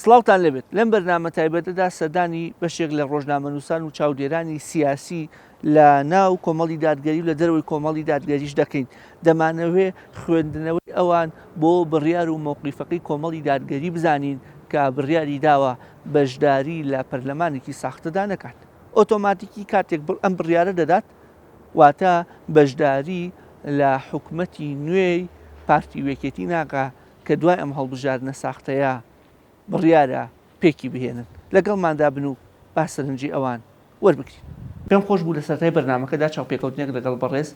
سڵاوتان لەبێت لەم بەرنامە تایبەتەدا سەردانی بەشێک لە ڕۆژنامەنووسان و چاودێرانی سیاسی لە ناو کۆمەڵی دادگەری و لە دەروی کۆمەڵی دادگەریش دەکەین. دەمانەوێ خوێندنەوەی ئەوان بۆ بڕیار و مۆقیفەکەی کۆمەڵی دادگەری بزانین کە بڕیاری داوە بەشداری لە پەرلەمانێکی ساختەدا نەکات. ئۆتۆماتیکی کاتێک ئەم بڕیارە دەدات واتە بەشداری لە حکومەتی نوێی پارتی وێکێتی ناکە کە دوای ئەم هەڵبژاردنە ساختەیە بڕیارە پێکی بهێنن لەگەڵماندا بن و باسەرنجی ئەوان وەربگرین. پێم خۆش بوو لە سەرای بەرنامەکەدا چاوپێکەوتنێک لەگەڵ بەڕێز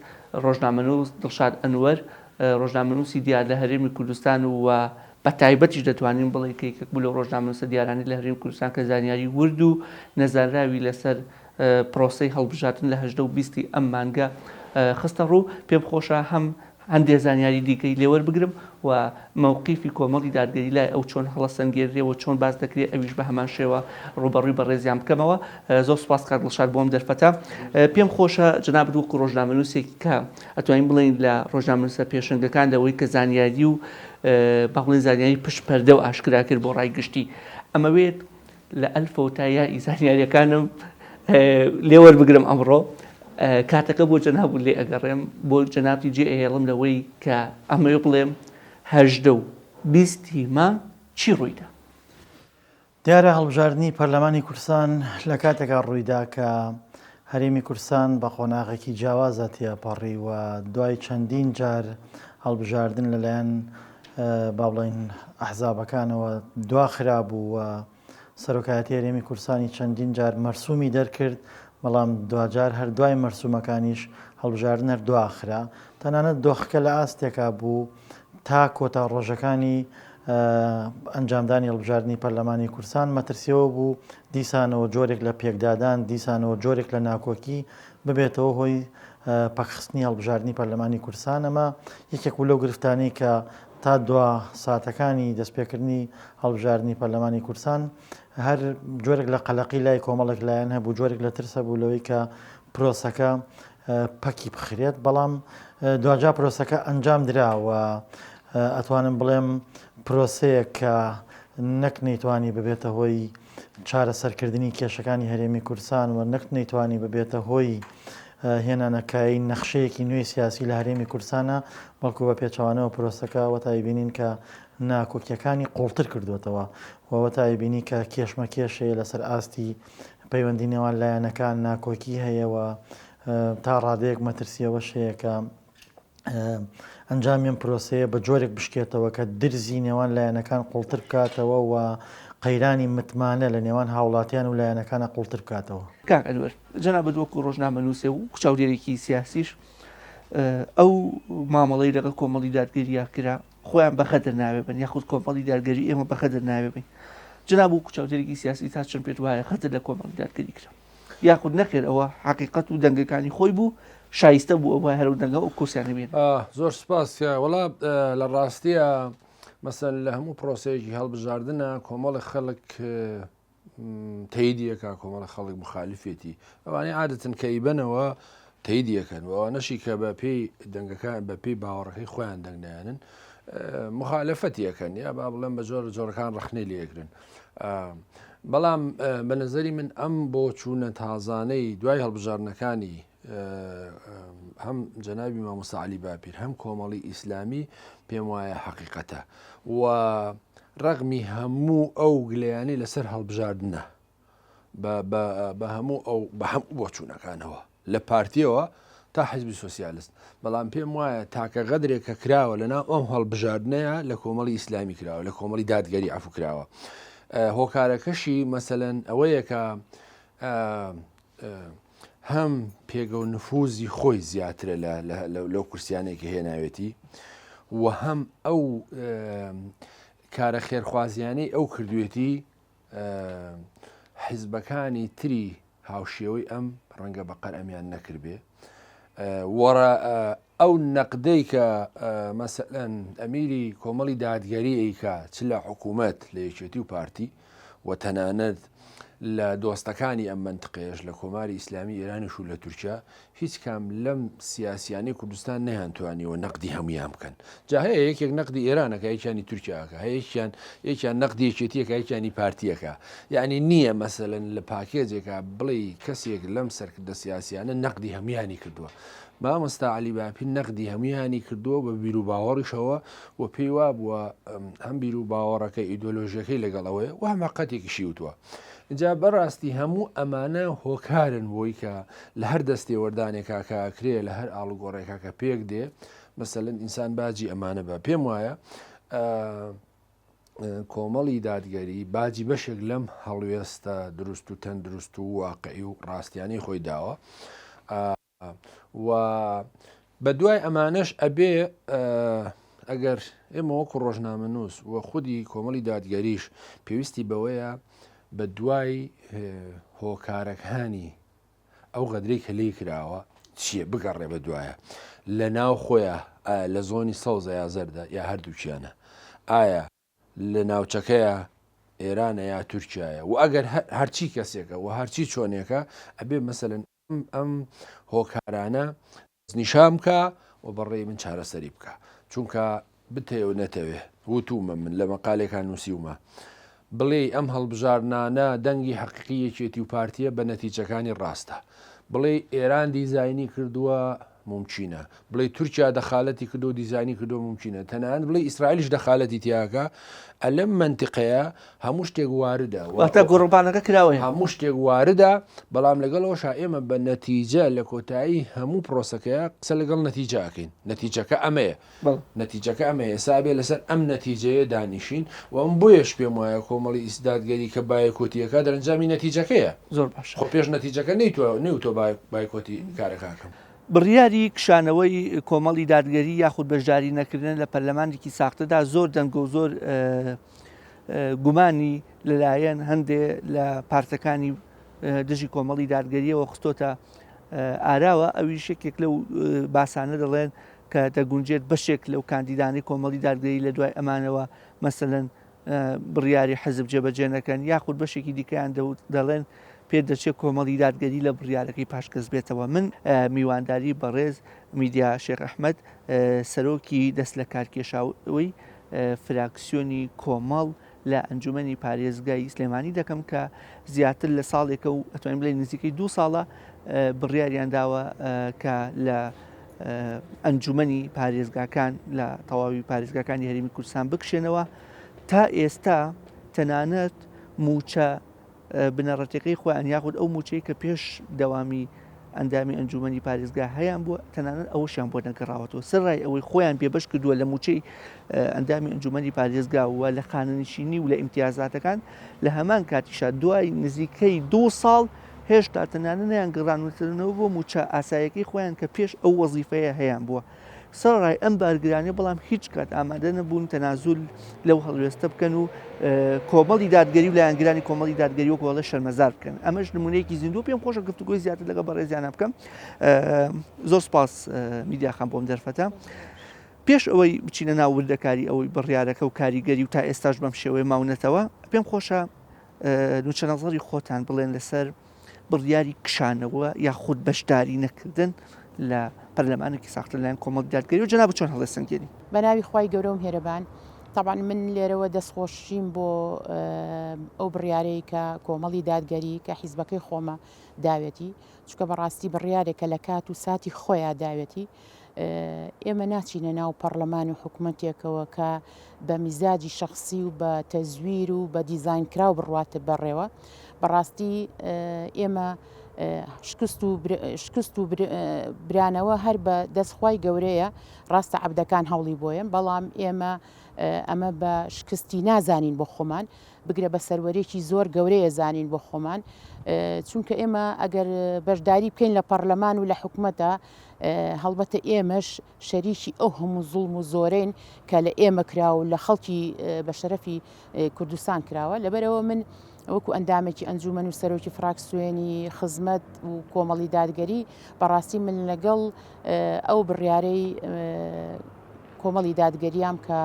ڕۆژنامەنووس دڵشاد ئەنوەر ڕۆژنامەنووسی دیار لە هەرێمی کوردستان و بە تایبەتیش دەتوانین بڵێ کەیەکێک بوو لە ڕۆژنامەنووسە دیارانی لە هەرێمی کوردستان کە زانیاری ورد و نەزانراوی لەسەر پرۆسەی هەڵبژاردن لە 18 ئەم مانگە خستە ڕوو. پێم خۆشە هەم هەندێک زانیاری دیکەی لێوەربگرم و مووقیفی کۆمەڵی دادگەری لای ئەو چۆن هەڵە سەنگێریەوە چۆن باز دەکرێت ئەویش بە هەمان شێوە ڕوبەڕووی بەڕێزیان بکەمەوە. زۆر سوپاس کات دڵشاد بۆم دەرفەتە. پێم خۆشە جەناب وەکو ڕۆژنامەنووسێکی کە ئەتوانین بڵێن لە ڕۆژنامەنووسە پێشەنگەکان دەوەی کە زانیاری و باڵێن زانیاری پشت پەردە و ئاشکرا کرد بۆ ڕای گشتی ئەمەوێت لە ئەلفەوە تا یای زانیاریەکانم لێوەربگرم ئەمڕۆ. کاتەکە بۆ جەناب لێ ئەگەڕێم بۆ جەنابی جێ ئێڵم لەوەی کە ئەمەوێ بڵێم 18 مانگ چی ڕوویدا؟ دیارە هەڵبژاردننی پەرلەمانی کوردستان لە کاتێکا ڕوویدا کە هەرێمی کوردستان بە قۆناغێکی جیاوازە تێپەڕی و دوای چەندین جار هەڵبژاردن لەلایەن با بڵێن ئەحزابەکانەوە دواخرا بوو و سەرۆکایەتی هەرێمی کوردستانی چەندین جار مەرسومی دەرکرد، بەڵام دوجار هەر دوای مەرسومەکانیش هەڵبژاردن هەر دواخرا. تەنانەت دۆخەکە لە ئاستێکا بوو تا کۆتا ڕۆژەکانی ئەنجامدانی هەڵبژاردننی پەرلەمانی کوردستان مەترسیەوە بوو دیسانەوە جۆرێک لە پێکدادان دیسانەوە جۆرێک لە ناکۆکی ببێتەوە هۆی پەکخستنی هەڵبژاردننی پەرلەمانی کوردستان. ئەمە یەکێک لەو گرفتانەی کە تا دوا ساتەکانی دەستپێکردنی هەڵبژاردننی پەرلەمانی کوردستان هەر جۆرێک لە قەلەقی لای کۆمەڵێک لایەن هەبوو، جۆرێک لە ترسە بوو لەوەی کە پرۆسەکە پەکی بخرێت، بەڵام دوجا پرۆسەکە ئەنجام دراوە. ئەتوانم بڵێم پرۆسەیەک کە نەک نەیتوانی ببێتە هۆی چارەسەرکردنی کێشەکانی هەرێمی کوردستان و نەک نەیتوانی ببێتە هۆی هێنانەکایی نەخشەیەکی نوێی سیاسی لە هەرێمی کوردستانە، بەڵکو بە پێچەوانەوە پرۆسەکە وەتای بینین کە ناکۆکیەکانی قوڵتر کردوێتەوە و وەتای بینی کە کێشمە کێشەیە لەسەر ئاستی پەیوەندی نێوان لایەنەکان ناکۆکی هەیەەوە تا ڕادەیەک مەترسیەوە شەیەکە ئەنجامیان پرۆسەیە بە جۆرێک بشکێتەوە کە درزی نێوان لایەنەکان قوڵتر بکاتەوە و قەیرانی متمانە لە نێوان هاوڵاتیان و لایەنەکانە قوڵتر بکاتەوە. کاک ئەنوەر جەنابەت وەکو ڕۆژنامەنووسێ و چاودێرێکی سیاسیش ئەو مامەڵەی لەگەڵ کۆمەڵی دادگەریە کرا خۆیان بەخەدر ناوێ بن یاخود کۆمەڵی دادگەری ئێمە بەخەدر ناوێ بین. جەناب وەکو چاودێرێکی سیاسی تا چەند پێت وایە خەتر لە کۆمەڵی دادگەری کرا یاخود نەخێر ئەوە حقیقەت و دەنگەکانی خۆی بوو شایستە بوو ئەوە هەرو دەنگە و کۆسیانە بێن. زۆر سپاس وەڵا لە ڕاستیە مەسەل لە هەموو پرۆسەیەکی هەڵبژاردنە کۆمەڵی خەڵک تەیدیەکە کۆمەڵی خەڵک مخالیفێتی ئەوانەی عادەتەن کەیبەنەوە تەیدیەکەن و ئەوە نەشی کە بە پێی دەنگەکان بە پێی باوەڕەکەی خۆیان دەنگدایانن مخالەفەتیەکەن یا با بڵێن بە جۆرەکان ڕەخنەی لێکردن. بەڵام بە نظری من ئەم بۆ چوونە تازانەی دوای هەڵبژاردنەکانی هەم جەنابی مامۆستا عەلی باپیر هەم کۆمەڵی ئیسلامی پێم وایە حەقیقەتە و ڕەغمی هەموو ئەو گلەیانەی لەسەر هەڵبژاردنە بە هەموو ئەو بە هەموو بۆ چوونەکانەوە لە پارتیەوە تا حیزبی سۆسیالیست، بەڵام پێم وایە تاکە غەدرێک کە کراوە لەناو ئەم هەڵبژاردنەیە لە کۆمەڵی ئیسلامی کراوە لە کۆمەڵی دادگەری عەفو کراوە. هۆکارەکەشی مەسەلەن ئەوەیە کە هەم پێگە و نفوزی خۆی زیاترە لەو کورسیانێکی هێناوێتی و هەم ئەو کارە خێرخوازیانەی ئەو کردوێتی حیزبەکانی تری هاوشێوەی ئەم ڕەنگە بەقەر ئەمیان نەکردبێ وەڕە ئەو نەقدەی کە مەسەلەن ئەمیری کۆمەڵی دادگەری ئەیکا چ لە حکوومەت لە یەکێتی و پارتی و تەنانەت لە دۆستەکانی ئەم منتقەیەش لە کۆماری ئیسلامی ئێرانیش و لە تورکیا هیچ کام لەم سیاسیانی کوردستان نەیانتوانیەوە نەقدی هەمویان بکەن. جا هەیە یەکێک نەقدی ئێرانەکە یەکیانی تورکیاکە، یەکیان نەقدی یەکێتیەکە یەکیانی پارتیەکە. یعنی نییە مەسەلەن لە پاکێجێکە بڵێ کەسێک لەم سەرکردە سیاسیانە نەقدی هەمویانی کردووە. مامۆستا عەلی باپی نەقدی هەمویانی کردووە بە بیر و باوەڕیشەوە و پێی وا بووە هەم بیر و باوەڕەکە ئیدۆلۆژیەکەی لەگەڵەوەی و هەماقەتێکیشی وتووە. اینجا بەڕاستی هەموو ئەمانە هۆکارن بۆی کە لە هەر دەستی وەردانێکا کاکرێ لە هەر ئاڵوگۆڕێکا کە پێک دێ مەسەلەن ئینسان باجی ئەمانە بە پێم وایە کۆمەڵی دادگەری باجی بەشێک لەم هەڵوێستە دروست و تەندروست و واقعی و ڕاستیانی خۆی داوە و بە دوای ئەمانەش ئەبێ ئەگەر ئێمە وەکو ڕۆژنامەنووس وە خودی کۆمەڵی دادگەریش پێویستی بەوەیە بە دوای هۆکارەکانی ئەو غەدرەی کە لێی کراوە چییە بگەڕێ بە دوایە لە ناو خۆیە لە زۆنی سەوزە یا زەردە یا هەردووچیانە ئایا لە ناوچەکەیە ئێرانە یا تورکایە و ئەگەر هەرچی کەسێکە و هەرچی چۆنێکە ئەبێ مەسەلەن ئەم هۆکارانە نیشام بکە و بەڕێی من چارەسەری بکە چونکە بتێ و نەتەوێ وتومە من لە مەقالێکان نووسیومە بڵێ ئەم هەڵبژارنانە دەنگی حەقیقیەکێتی و پارتیە بە نەتیجەکانی ڕاستە بڵێ ئێران دیزاینی کردووە ممچینە بڵێ تورکیا دەخالەتی کردو و دیزانی کردو ممچینە تەنانەت بڵێ ئیسرائیلش دەخالەتی تیاکە ئەلەم منتیقەیە هەموو شتێک واردە واتە گۆڕپانەکە کراوە هەموو شتێک واردە بەڵام لەگەڵەوەشا ئێمە بە نەتیجە لە کۆتایی هەموو پرۆسەکەیە قسە لەگەڵ نەتیجاکەین نەتیجەکە ئەمەیە نەتیجەکە ئەمەیە سابێ لەسەر ئەم نەتیجەیە دانیشین و ئەم بۆیەش پێم وایە کۆمەڵی ئیسدادگەری کە بایکۆتیەکە دەرەنجامی نەتیجەکەیە زۆر باش خۆ پێش نەتیجەکە نەیتۆ بایکۆتی کارەکەکەم. بڕیاری کشانەوەی کۆمەڵی دادگەری یاخود بەشداری نەکردن لە پەرلەمانێکی ساختەدا زۆر دەنگ و زۆر گومانی لەلایەن هەندێ لە پارتەکانی دژی کۆمەڵی دادگەریەوە خستۆتە ئاراوە ئەوی شێکێک لەو باسانە دەڵێن کە دەگونجێت بەشێک لەو کاندیدانی کۆمەڵی دادگەری لە دوای ئەمانەوە مەسەلەن بڕیاری حەزب جێبەجێ نەکەن یاخود بەشێکی دیکەیان دەڵێن پێ دەچێت کۆمەڵی دادگەری لە بڕیارەکەی پاشکەس بێتەوە. من میوانداری بەڕێز میدیا شێخ ئەحمەد سەرۆکی دەست لە کارکێشاوی فراکسیۆنی کۆمەڵ لە ئەنجومەنی پارێزگای سلێمانی دەکەم کە زیاتر لە ساڵێکە و ئەتوانین بڵێ نزیکەی 2 ساڵە بڕیاریان داوە کە لە ئەنجومەنی پارێزگاکان لە تەواوی پارێزگاکانی هەرێمی کوردستان بکشێنەوە تا ئێستا تەنانەت موچە بنەڕەتەکەی خۆیان یاخود ئەو موچەی کە پێش دەوامی ئەندامی ئەنجومەنی پارێزگا هەیان بووە تەنانەت ئەوەشیان بۆ نەگەڕاوەتەوە سەرڕای ئەوەی خۆیان پێبەش کردووە لە موچەی ئەندامی ئەنجومەنی پارێزگا وە لە خانەنشینی و لە ئیمتیازاتەکان لە هەمان کاتیشا دوای نزیکەی 2 ساڵ هێشتا تەنانە نیان گەڕانوترنەوە بۆ موچە ئاسایەکەی خۆیان کە پێش ئەو وەزیفەیە هەیان بووە. سەرڕای ئەم بارگرانی بەڵام هیچ کات ئامادە نەبوون تەنازول لەو هەڵوێستە بکەن و کۆمەڵی دادگەری و لایەنگرانی کۆمەڵی دادگەری و کۆڵە شەرمەزار بکەن. ئەمەش نمونەیەکی زیندوو پێم خۆشە گفتوگۆی زیاتر لەگە بەڕێزیانە بکەم. زۆر سپاس میدیاخان بۆم دەرفەتە. پێش ئەوەی بچینە ناو وردەکاری ئەوەی بڕیارەکە و کاریگەری و تا ئێستاش بەم شێوەیە ماونەتەوە پێم خۆشە نوچەنەزەری خۆتان بڵێن لەسەر بڕیاری کشانەوە یا خود بەشداری نەکردن لە پەرلەمانێکی ساختە لایەن کۆمەڵی دادگەری و جەناب چۆن هەڵەسەنگێنی بە ناوی خوای گەورە و هێرەبان طبعا من لێرەوە دەستخۆشیم بۆ ئەو بڕیارەی کە کۆمەڵی دادگەری کە حیزبەکەی خۆمە داوێتی چکە بەڕاستی بڕیارێکە لە کات و ساتی خۆیان داوێتی ئێمە ناچینە ناو پەرلەمان و حکوومەتێکەوە کە بە میزاجی شخصی و بە تەزویر و بە دیزاینکرا و بڕواتە بەڕێوە بەڕاستی ئێمە شکست و برانەوە هەر بە دەستخوای گەورەیە ڕاستە عەبدەکان هەوڵی بۆیان بەڵام ئێمە ئەمە بە شکستی نازانین بۆ خۆمان بگرە بە سەروەرێکی زۆر گەورەیە زانین بۆ خۆمان چونکە ئێمە ئەگەر بەشداری بکەین لە پەرلەمان و لە حکوومەتە هەڵبەتە ئێمەش شەریکی ئەو هەموو زوڵم و زۆرین کە لە ئێمە کراوە لە خەڵکی بە شەرەفی کوردستان کراوە لەبەرەوە من وەکو ئەندامێکی ئەنجومەن و سەرۆکی فراکسیۆنی خزمەت و کۆمەڵی دادگەری بەڕاستی من لەگەڵ ئەو بڕیارەی کۆمەڵی دادگەریام کە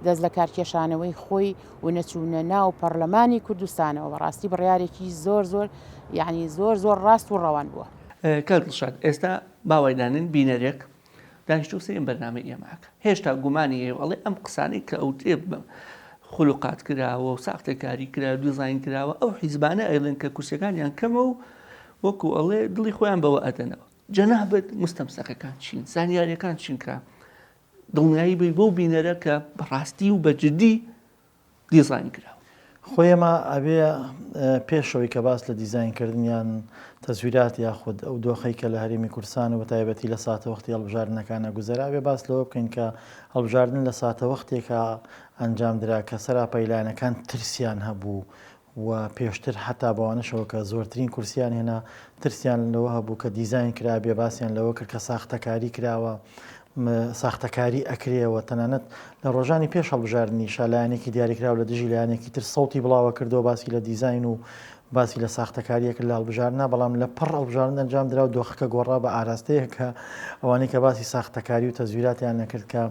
دەست لە کارکێشانەوەی خۆی و نەچوونە ناو پەرلەمانی کوردستانەوە بەڕاستی بڕیارێکی زۆر یعنی زۆر ڕاست و ڕەوان بووە. کەڵشاد ئێستا باوایدانن بینەرێک دانیشتو سێم بەرنامە ئێماکە هێشتا گومانی ئێوەڵێ ئەم قسانەی کە ئەو تێ خولوقات کراوە و ساختەکاری کرا دیزاین کراوە ئەو حیزبانە ئەیڵێن کە کورسەکانیان کەمە و وەکو ئەڵێ دڵی خۆیان بەوە ئەدەنەوە جەنابەت مستەمسەقەکان چین زانیاریەکان چینکە دڵنیایی بی بۆ بینەرە کە بەڕاستی و بەجددی دیزاین کراوە. خۆی ئەمە ئەبێ پێشەوەی کە باس لە دیزاینکردنیان تەسویرات یاخود ئەو دۆخەی کە لە هەرێمی کوردستان و بە تایبەتی لە ساتە وەختی هەڵبژاردنەکانە گوزەرا بێ باس لەوە بکەین کە هەڵبژاردن لە ساتە وەختێکە ئەنجام درا کە سەراپەیلانەکان ترسیان هەبوو و پێشتر حتا بەوانەشەوە کە زۆرترین کورسیان هێنا ترسیان لەوە هەبوو کە دیزاین کرا بێ باسییان لەوە کرد کە ساختەکاری کراوە ساختەکاری ئەکرێەوە تەنانەت لە ڕۆژانی پێش هەڵبژاردننی شالایەنێکی دیاریکراوە لە دژی لایەنێکی تر سەوتی بڵاوە کردەوە باسی لە دیزاین و باسی لە ساختەکاریە کرد لە هەڵبژاردننا بەڵام لە پڕ هەڵبژاردن ئەنجام درا و دۆخەکە گۆڕا بە ئاراستەیە کە ئەوانەی کە باسی ساختەکاری و تەزویراتیان نەکرد کە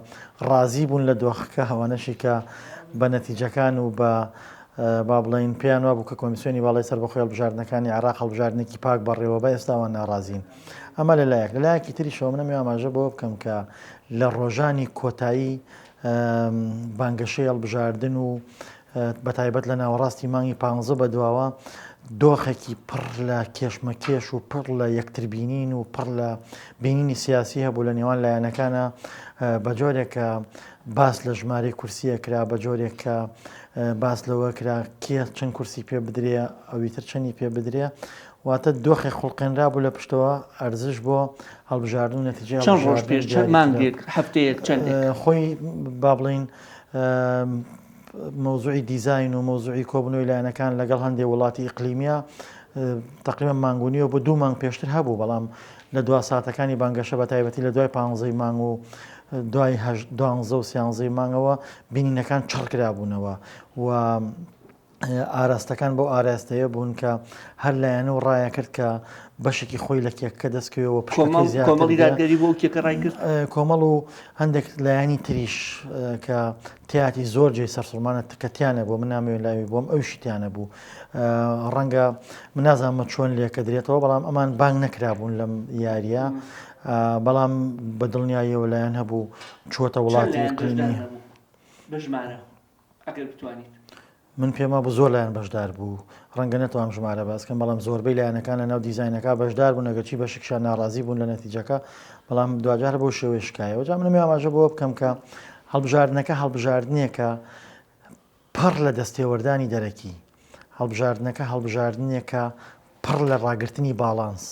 ڕازی بوون لە دۆخەکە ئەوانەشی کە بە نەتیجەکان و بە با بڵین پێیان وابوو کە کۆمیسیۆنی باڵی سەربەخۆی هەڵبژاردنەکانی عێراق هەڵبژاردنێکی پاک بەڕێوە بە ئێستاوان ناڕازین. ئەمە لەلایەک لەلایەکی تری شەوە منەمێ ئاماژە بۆ بکەم کە لە ڕۆژانی کۆتایی بانگەشەی هەڵبژاردن و بەتایبەت لە ناوەڕاستی مانگی 15 بەدواوە دۆخێکی پڕ لە کێشمەکێش و پڕ لە یەکتربینین و پڕ لە بینینی سیاسی هەبوو لە نێوان لایەنەکانە بە جۆرێکە باس لە ژمارەی کورسیە کرا بە جۆرێک کە باس لەوە کرا کێ چەند کورسی پێ بدرێ ئەویتر چەندی پێ بدرێ واتە دۆخی خوڵقێنرا بوو لە پشتەوە ئەرزش بۆ هەڵبژاردن و نەتیجە چەند ڕۆژ پێش چەند مانگێک هەفتەیەک چەند خۆی با بڵین مۆزوعی دیزاین و مۆزوعی کۆبنەوەی لایەنەکان لەگەڵ هەندێک وڵاتی ئیقلیمیە تقریبا مانگونیەوە بۆ 2 مانگ پێشتر هەبوو بەڵام لە دو ساتەکانی بانگەشە بە تایبەتی لە دوای 15 مانگ و دوای 12 و 13 مانگەوە بینینەکان چڕکرا بوونەوە و ئاراستەکان بۆ ئاراستەیە بوون کە هەر لایەنە و ڕایە کرد کە بەشێکی خۆی لە کێکەکە دەستکەوێەوە کۆمەڵی دادگەری بۆ کێکە ڕای کرد کۆمەڵ و هەندێک لایانی تریش کە تیاتی زۆر جێی سەرسوڵمانە تکەتیانە بۆ من نامەوێت لاوی بۆم ئەو شتیانە بوو ڕەنگە من نازانمە چۆن لێکە درێتەوە بەڵام ئەمان بانگ نەکرابوون لەم یاریە بەڵام بە دڵنیاییەوە لایەن هەبوو چۆتە وڵاتی ئیقلیمی بژمارە ئەگەر بتوانیت من پێما بوو زۆر لایەن بەشدار بوو ڕەنگە نەتوانم ژمارە باسکەم بەڵام زۆربەی لایەنەکان لە ناو دیزاینەکە بەشدار بوون ئەگەرچی بەشێکشان ناڕازی بوون لە نەتیجەکە بەڵام دوجار بۆ شێوەی شکایەوە جا منەمێ ئاماژە بۆ بکەم کە هەڵبژاردنەکە هەڵبژاردنێکە پڕ لە دەستێوەردانی دەرەکی هەڵبژاردنەکە هەڵبژاردنێکە پڕ لە ڕاگررتنی باڵانس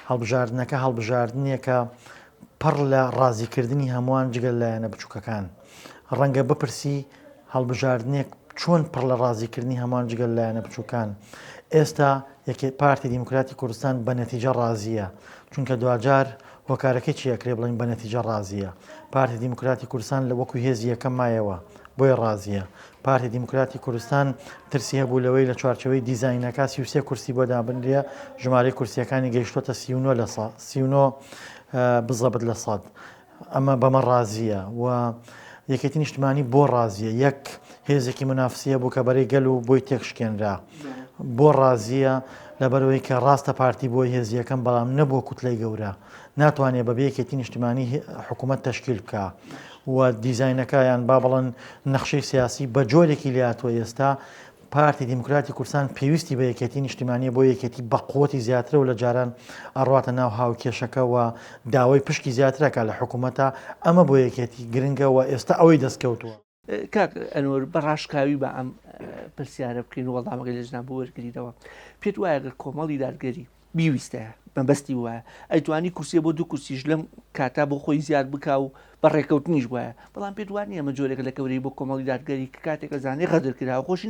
هەڵبژاردنەکە هەڵبژاردنێکە پڕ لە ڕازیکردنی هەمووان جگەل لایەنە بچووکەکان ڕەنگە بپرسی هەڵبژاردنێک چۆن پڕ لە ڕازیکردنی هەمان جگەل لایەنە بچووکان ئێستا پارتی دیموکراتی کوردستان بە نەتیجە ڕازیە چونکە دوجار هۆکارەکەی چیەکرێ بڵین بە نەتیجە ڕازیە پارتی دیموکراتی کوردستان لە وەکو هێزی یەکەم مایەوە بۆی ڕازیە پارتی دیموکراتی کوردستان ترسی هەبوو لەوەی لە چوارچەوەی دیزاینەکە 33 کورسی بۆ دابنرێ ژمارەی کورسیەکانی گەیشتۆتە 39 بزەبت لە سەد ئەمە بەمە ڕازیە و یەکێتی نیشتمانی بۆ ڕازیە یەک هێزێکی منافسیە بوو کە بەرەی گەل و بۆی تێکشکێنرا بۆ ڕازیە لەبەرەوەی کە ڕاستە پارتی بۆی هێزیەکەم بەڵام نەبوو کوتلەی گەورە ناتوانێت بەبێ یەکێتی نیشتمانی حکوومەت تەشکیل بکە و دیزاینەکەیان با بڵن نەخشەی سیاسی بە جۆرێکی لاتوە ئێستا پارتی دیموکراتی کوردستان پێویستی بە یەکێتی نیشتیمانیە بۆ یەکێتی بەقوتی زیاترە و لە جاران ئەڕاتە ناو هاوکێشەکە و داوای پشکی زیاترەکە لە حکوومەتە ئەمە بۆ یەکێتی گرنگە و ئێستا ئەوەی دەستکەوتووە کاک ئەنوەر بەڕاشکاوی بە ئەم پرسیارە بکەین و وەڵامەکەی لە ژنان بۆ وەرگریتەوە پێت وایە گەر کۆمەڵی دادگەری بیویستەیە بەبەستی وایە ئەیتوانی کورسیە بۆ 2 کورسیش لەم کاتا بۆ خۆی زیاد بکا و بەڕێکەوتنیش وایە بەڵام پێت وانە ئەمە جۆرێک لە کەورەی بۆ کۆمەڵی دادگەری کە کاتێکە زانێ غەدر کراوە خۆشی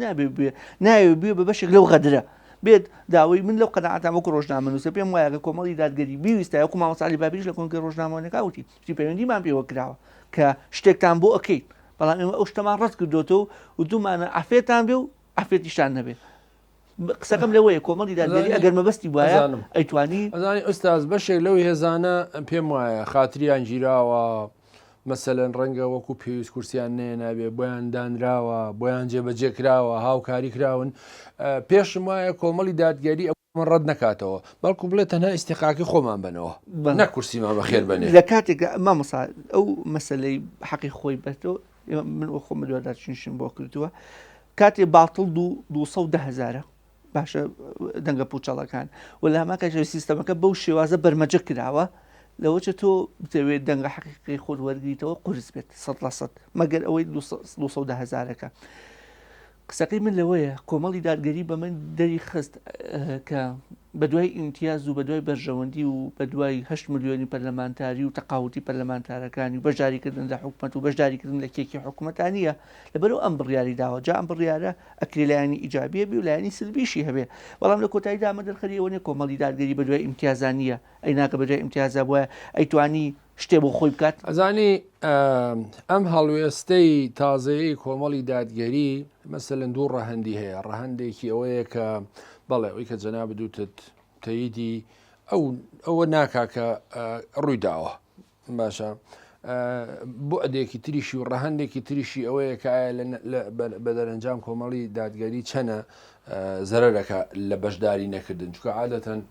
ناوێ بێ بە بەشێک لەو غەدرە بێت داوای من لەو قەناعەتام وەکو ڕۆژنامەنووسە پێم وایە کە کۆمەڵی دادگەری بیویستە وەکو مامۆستا بابیش لە کۆنگرە ڕۆژنامەوەیەکە وتی پەیوەندیمان پێوە کراوە کە شتێکتان بۆ ئەکەیت بەڵام ئێمە ئەو شتەمان ڕەت کردوتەوە و دوومانە ئافێتان بێ و ئافێتیشتان نەبێت قسەکەم لەوەیە کۆمەڵی دادگەری ئەگەر مەبەستی وایە ئەیتوانی ئەزانی ئوستاز بەشێک لەو هێزانە پێم وایە خاتریان گیراوە مەسەلەن ڕەنگە وەکو پێویست کورسیان نێنابێ بۆیان دانراوە بۆیان جێبەجێکراوە هاوکاری کراون پێشم وایە کۆمەڵی دادگەری ئەومە ڕەت نکاتەوە بەڵکو بڵێت تەنها ئیسیقاقی خۆمان بنەوە نە کورسیمان بەخێر بنێ لە کاتێک مامۆستا ئەو مەسلەی حەقی خۆی بێتەوە من خۆ مدوواداچینشم بۆ کردووە کاتێ باتڵ 210,000 باشە دەنگە پوچەڵەکان و لە هەماکە سیستەمەکە بەو شێوازە بەرمەجە کراوە لەوەچە تۆ بتەوێت دەنگە حەقیقی خۆت وەرگیتەوە قورس بێت 100% مەگەر ئەوەی 210,000ەکە قسەکەی من لەوەیە کۆمەڵی دادگەری بە من دەری خست کە بە دوای ئیمتیاز و بە دوای بەرژەوەندی و بە دوای 8 ملیۆنی پەرلەمانتاری و تەقاوتی پەرلەمانتارەکانی و بەشداریکردن لە حکوومەت و بەشداریکردن لە کێکی حکوومەتانیە لەبەرەوە ئەم بڕیاری داوە جا ئەم بڕیارە ئەکرێ لایانی ئیجابیە بی و لایانی سلبیشی هەبێ بەڵام لە کۆتاییدا ئەمە دەرخەریەوە نیە کۆمەڵی دادگەری بە دوای ئیمتیازانیە ئەی ناکە بە دوای ئیمتیازە بووە ئەیتوانی شتێ بۆ خۆی بکات ئەزانی ئەم هەڵوێستەی تازەیەی کۆمەڵی دادگەری مەسەلەن دوو ڕەهەندی هەیە ڕەهەندێکی ئەوەیە کە بەڵێ ئەوەی کە جەناب دووتت تەییدی ئەوە ناکاکە ڕوویداوە باشە بۆعدێکی تریشی و ڕەهەندێکی تریشی ئەوەیە کە بە دەرەنجام کۆمەڵی دادگەری چەنە زەرەرەکە لە بەشداری نەکردن چکە عادەتەن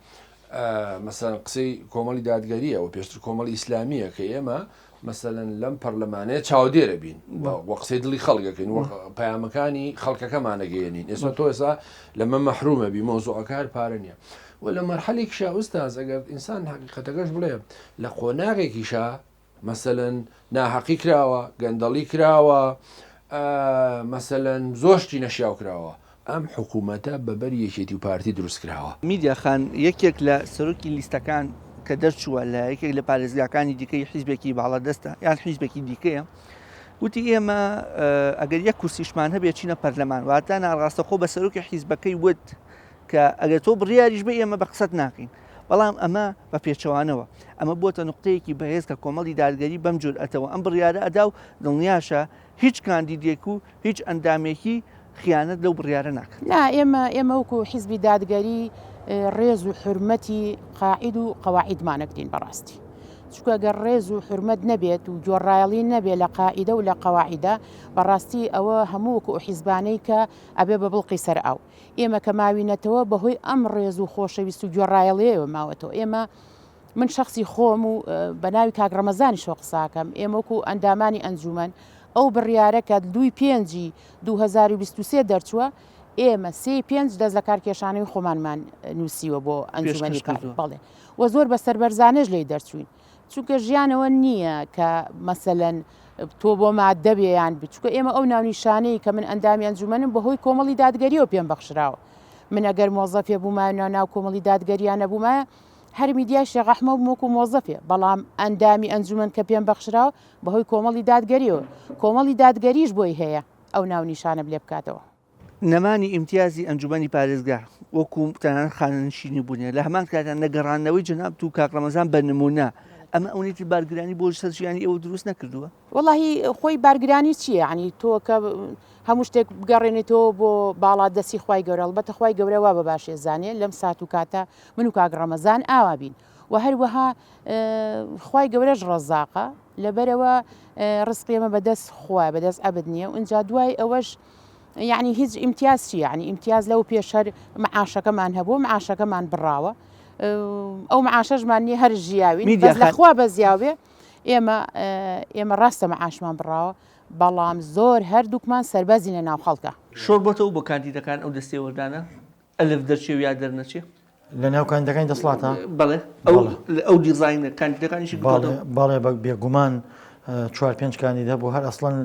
مەسەلەن قسەی کۆمەڵی دادگەریە و پێشتر کۆمەڵی ئیسلامیە کە ئێمە مەسەلەن لەم پەرلەمانەیە چاودێرە بین وە قسەی دڵی خەڵگەکەین پەیامەکانی خەڵکەکەمانەگەێنین ئێستا تۆ ئێستا لەمە مەحرومە بی مۆزوعەکار پارە نییە و لە مەرحەلێکیشا ئوستاز ئەگەر ئینسان حەقیقەتەکەش بڵێ لە قۆناغێکیشا مەسەلەن ناحەقی کراوە گەندەڵی کراوە مەسەلەن زۆشتی نەشیاو کراوە ئەم حکوومەتە بەبەر یەکێتی و پارتی دروست کراوە میدیا خان یەکێک لە سەرۆکی لیستەکان کە دەرچووە لە یەکێک لە پارێزگاکانی دیکەی حیزبێکی باڵەدەستە یان حیزبێکی دیکەیە وتی ئێمە ئەگەر یەک کورسیشمان هەبێت چینە پەرلەمان واتە ناڕاستەخۆ بە سەرۆکی حیزبەکەی وت کە ئەگەر تۆ بڕیاریش بە ئێمە بە قسەت ناکەین بەڵام ئەمە بە پێچەوانەوە ئەمە بۆتە نقطەیەکی بەهێز کە کۆمەڵی دادگەری بەم جورئەتەوە ئەم بڕیارە ئەدا و دڵنیاشە هیچ کاندیدێک و هیچ ئەندامێکی خیانەت لەو بڕیارە ناکەن لا ئێمە وەکو حیزبی دادگەری ڕێز و حرمەتی قاعید و قەواعیدمانەکرین بەڕاستی چکە گەر ڕێز و حرمەت نەبێت و جۆڕایەڵی نەبێت لە قاعیدە و لە قەواعیدە بەڕاستی ئەوە هەموو وەکو حیزبانەی کە ئەبێ بە بڵقی سەر ئاو ئێمە کە ماوینەتەوە بەهۆی ئەم ڕێز و خۆشەویست و جۆڕایەڵەیەوە ماوەتەوە ئێمە من شخصی خۆم و بە ناوی کاک ڕەمەزانی شۆ قساکەم ئێمە وەکو ئەندامانی ئەنجومەن ئەو بڕیارە کە 2/5/2023 دەرچووە ئێمە 3/5 دەست لە کارکێشانەی خۆمانمان نووسیوە بۆ ئەنجومەنی کار بەڵێ و زۆر بە سەربەرزانەش لێی دەرچوین چونکە ژیانەوە نییە کە مەسەلەن تۆ بۆ مادە بێیان بچکە ئێمە ئەو ناونیشانەی کە من ئەندامی ئەنجومەنم بەهۆی کۆمەڵی دادگەریەوە پێم بەخشراوە من ئەگەر مۆزەفێ بوومایە ناو کۆمەڵی دادگەریانە بوومایە هەر میدیای شێغەحمە وەکو مۆزەفێ بەڵام ئەندامی ئەنجومەن کە پێم بەخشراوە بەهۆی کۆمەڵی دادگەریەوە کۆمەڵی دادگەریش بۆی هەیە ئەو ناونیشانە بلێ بکاتەوە نەمانی ئیمتیازی ئەنجومەنی پارێزگا وەکو تەنانەت خانەنشینی بوونێ لە هەمان کاتان نەگەڕانەوەی جەناب و کاک ڕەمەزان بە نمونە ئەمە ئەوەتی بارگرانی بۆ سەرژیانی ئەوە دروست نەکردووە وەڵاهی خۆی بارگرانی چییە ینی تۆ کە هەموو شتێک بگەڕێنێتەوە بۆ باڵا دەستی خی گەورە ئەلبەتە خی گەورەوە بە باشێ زانێ لەم سات و کاتە من و کاک ڕەمەزان ئاوا بین و هەروەها خی گەورەش ڕەزاقە لەبەرەوە ڕستقیێمە بەدەست خوا بەدەست ئەبد نییە و اینجا دوای ئەوەش یعنی هیچ ئیمتیاز چی یعنی ئیمتیاز لەو پێشەر معاشەکەمان هەبوو معاشەکەمان بڕاوە ئەو معاشەشمان نیە هەر ژیاوی بەس لەخوا بەزیاوێ ئێمە ڕاستە معاشمان بڕاوە بەڵام زۆر هەردووکمان سەربەزی لە ناو خەڵکە شۆڕ بۆتەوە بۆ کاندیدەکان ئەو دەستێ وەردانە ئەلف دەرچێ و یا دەرنەچێ لە ناو کاندیدەکانی دەسڵاتە بەڵێ ئەو دیزاینە کاندیدەکانیشی باڵێ بێگومان 4-5 کاندیدا بۆ هەر ئەسڵەن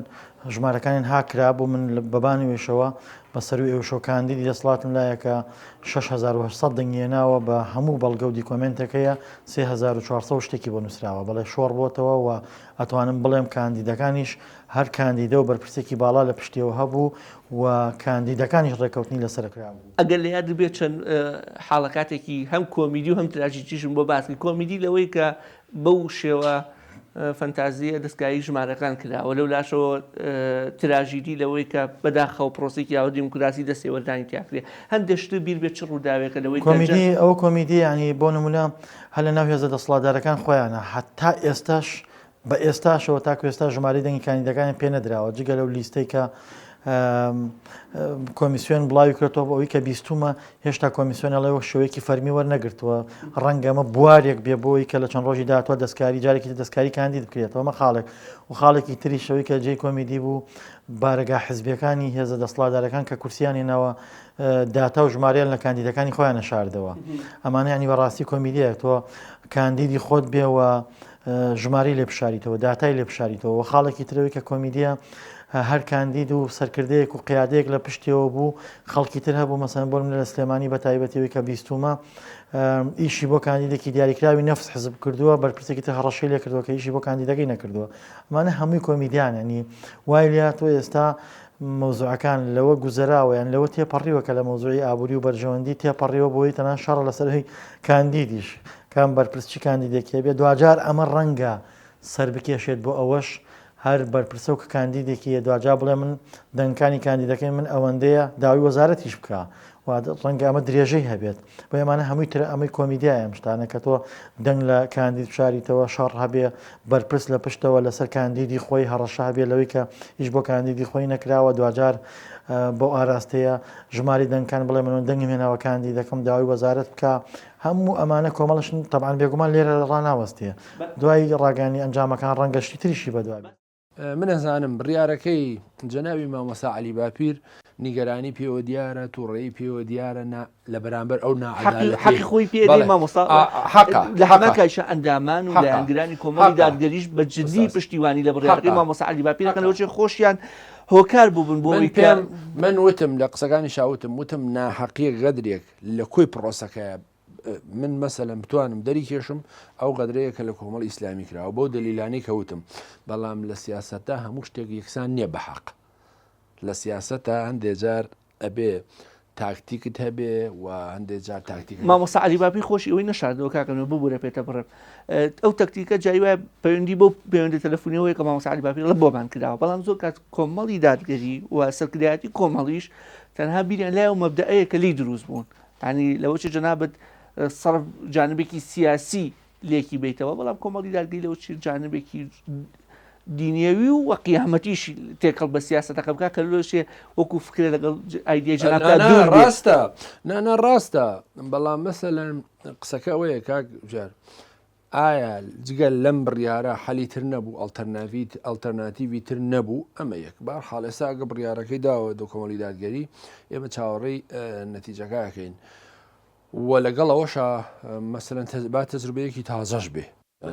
ژمارەکانیان هاکرا بۆ من بەبانی وێشەوە بە سەروی ئێوشۆ کاندیدی دەسڵاتم لایەکە 6,800 دەنگێناوە بە هەموو بەڵگە و دیکۆمنتەکەیە 3,400 شتێکی بۆ نووسراوە بەڵێ شۆڕ بۆتەوە و ئەتوانم بڵێم کاندیدەکانیش هەر کاندیدە و بەرپرسێکی باڵا لە پشتیەوە هەبوو و کاندیدەکانیش ڕێکەوتنی لەسەرکرا بوو ئەگەر لە یاد بێت چەند حاڵەکاتێکی هەم کۆمیدی و هەم تراژیدیشم بۆ باسی کۆمیدی لەوەی کە بەو شێوە فەنتازیە دەستگایی ژمارەکان کراوە لەو لاشەوە تراژیدی لەوەی کە بەداخەو پرۆسێکی یاوە دیموکراسی دەستێوەردانی تیاکرێ هەندێک شت بیر بێت چ ڕووداوێکە لەوەی کۆمیدی ئەو کۆمیدی ینی بۆ نمونە هەر لە ناو هێزە دەسڵاتدارەکان خۆیانە حتا ئێستاش بە ئێستاشەوە تاکو ئێستا ژمارە دەنگی کاندیدەکانی پێ نەدراوە جگە لەو لیستەی کە کۆمیسیۆن بڵاوی کرێتەوە بە ئەوەی کە بیستمە هێشتا کۆمیسیۆنەڵەوە شێوەیەکی فەرمی وەرنەگرتووە ڕەنگە ئەمە بوارێک بێ بۆی کە لە چەند ڕۆژی داهاتوە دەستکاری جارێکی دەستکاری کاندید بکرێتەوە مە خاڵێک و خاڵێکی تری شەوەی کە جێی کۆمیدی بوو بارەگا حزبیەکانی هێزە دەسڵاتدارەکان کە کورسیانێنەوە داتا و ژمارەیان لە کاندیدەکانی خۆیان نەشاردەوە ئەمانە ینی بەڕاستی کۆمیدیە تۆ کاندیدی خۆت بێەوە ژماری لێ بشاریتەوە داتای لێ بشاریتەوە و خاڵێکی ترەوەی کە کۆمیدیە هەر کاندید و سەرکردەیەک و قیادەیەک لە پشتیەوە بوو خەڵکی تر هەبوو مەسەن بۆ لە سلێمانی بە تایبەتەوەی کە بیستمە ئیشی بۆ کاندیدێکی دیاریکراوی نەفس حزب کردووە بەرپرسێکی تر هەڕەشەی لێ کردووە کە ئیشی بۆ کاندیدەکەی نەکردووە ئەمانە هەمووی کۆمیدیان ینی وای لێ تۆ ئێستا مەوزوعەکان لەوە گوزەراوە یان لەوە تێپەڕیوە کە لە مەوزوعی ئابووری و بەرژەوەندی تێپەڕیەوە بۆی تەنان شەڕە لەسەر کاندیدیش کام بەرپرسچی کاندیدێکی بێ دوجار ئەمە ڕەنگە سەر بکێشێت بۆ ئەوەش هەر بەرپرسە و کە کاندیدێکی دوجا بڵێ من دەنگەکانی کاندیدەکەی من ئەوەندەیە داوای وەزارەتیش بکە ڕەنگە ئەمە درێژەی هەبێت بۆ ئێمانە هەمووی تر ئەمەی کۆمیدیایە ئەم شتانە کە تۆ دەنگ لە کاندید شاریتەوە شەڕ هەبێ بەرپرس لە پشتەوە لەسەر کاندیدی خۆی هەڕەشە هەبێ لەوەی کە هیچ بۆ کاندیدی خۆی نەکراوە دوجار بۆ ئاراستەیە ژماری دەنگکان بڵێ من دەنگم هێناوە کاندیدەکەم داوای وەزارەت بکە هەموو ئەمانە کۆمەڵشن تەبعاً بێگومان لێرە ڕناوەستێ دوای ڕاگەانی ئەنجامەکان ڕەنگەشتی تریشی بەدوای من ئەزانم بڕیارەکەی جەناوی مامۆستا عەلی باپیر نیگەرانی پێوە دیارە تووڕێی پێوە دیارە لە بەرامبەر ئەو حەقی خۆی پێ مامۆستا لە هەمە کایشە ئەندامان و لە ئەنگرانی کۆمەڵی دادگەریش بە جدی پشتیوانی لە بڕیارەکەی مامۆستا عەلی باپیرەکەنەوەی خۆشیان هۆکار بووبن بۆ پێ من وتم لە قسەکانی شاوتم وتم ناحەقیە غەدرێک لە کۆی پرۆسەکەیە من مەسەلەن بتوانم دەری کێشم ئەو غەدرەیە کە لە کۆمەڵ ئیسلامی کراوە بۆ دەلیلانی کەوتم بەڵام لە سیاسەتە هەموو شتێک یەکسان نییە بە حەق لە سیاسەتە هەندێک جار ئەبێ تاکتیکت هەبێ و هەندێک جار تاکتیک مامۆستا عەلی باپیر خۆشی ئەوەی نەشاردەوە کاکەنەوە ببوورە پێتە بڕێ ئەو تەکتیکە جای وایە پەیوەندی بۆ پەیوەندی تەلەفۆنیەوەی کە مامۆستا عەلی باپیر لە بۆمان کراوە بەڵام زۆر کات کۆمەڵی دادگەری و سەرکردایەتی کۆمەڵیش تەنها بیریان لای و مەبدەئەیە کە لی دروست بوون ینی لەوەی جەنابەت سەرف جانبێکی سیاسی لێکی بیتەوە بەڵام کۆمەڵی دادگەری لەوە چی جانبێکی دینیەوی و قیامەتیش تێکەڵ بە سیاسەتەکە بکە کە لۆشێ وەکو فکرێ لەگەڵ ئایدیە جەنابەت ڕاستە نانە ڕاستە بەڵام مەسەلەن قسەکە ئەوەیە کاک جار ئایا جگەل لەم بڕیارە حەلی تر نەبوو ئەڵتەرناتیڤی تر نەبوو ئەمە یەک بار حاڵێساگە بڕیارەکەی داوە دۆ کۆمەڵی دادگەری ئێمە چاوەڕێی نەتیجەکەکەین و لەگەڵ ئەوەشە مەسەلەن با تەجروبەیەکی تازەش بێ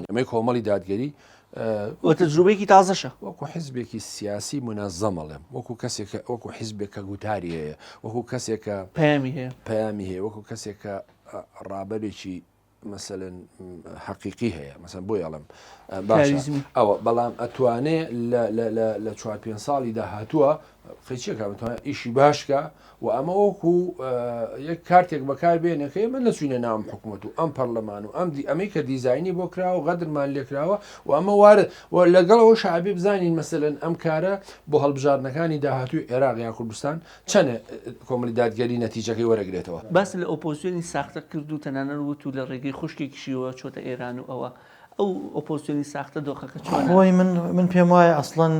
ئەمەی کۆمەڵی دادگەری تەجروبەیەکی تازەشە وەکو حیزبێکی سیاسی منەزەمەڵێم وەکو کەسێک وەکو حیزبێکە گوتاری هەیە وەکو کەسێکە پەیامی هەیە وەکو کەسێکە ڕابەرێکی مەسەلەن حەقیقی هەیە مەسەن بۆ یاڵم ئەوە بەڵام ئەتوانێ لە 4-5 ساڵی داهاتووە خەیچێکە بتوانێت ئیشی باشکە و ئەمە وەکو یەک کارتێک بەکار بێنەکەی من نەچوینە ناو حکوومەت و ئەم پەرلەمان و ئەمەی کە دیزایانی بۆ کراوە غەدرمان لێکراوە و ئەمە وارد لەگەڵەوە شعبی بزانین مەسەلەن ئەم کارە بۆ هەڵبژاردنەکانی داهاتووی عێراق یان کوردستان چەنە کۆمەڵی دادگەری نەتیجەکەی وەرەگرێتەوە باس لە ئۆپۆزیۆنی ساختە کرد و تەنانەت وت و لە ڕێگەی خوشکێکیشیەوە چۆتە ئێران و ئەوە ئەو ئۆپۆزیۆنی ساختە دۆخەکە چۆن خۆی من پێم وایە ئەسڵەن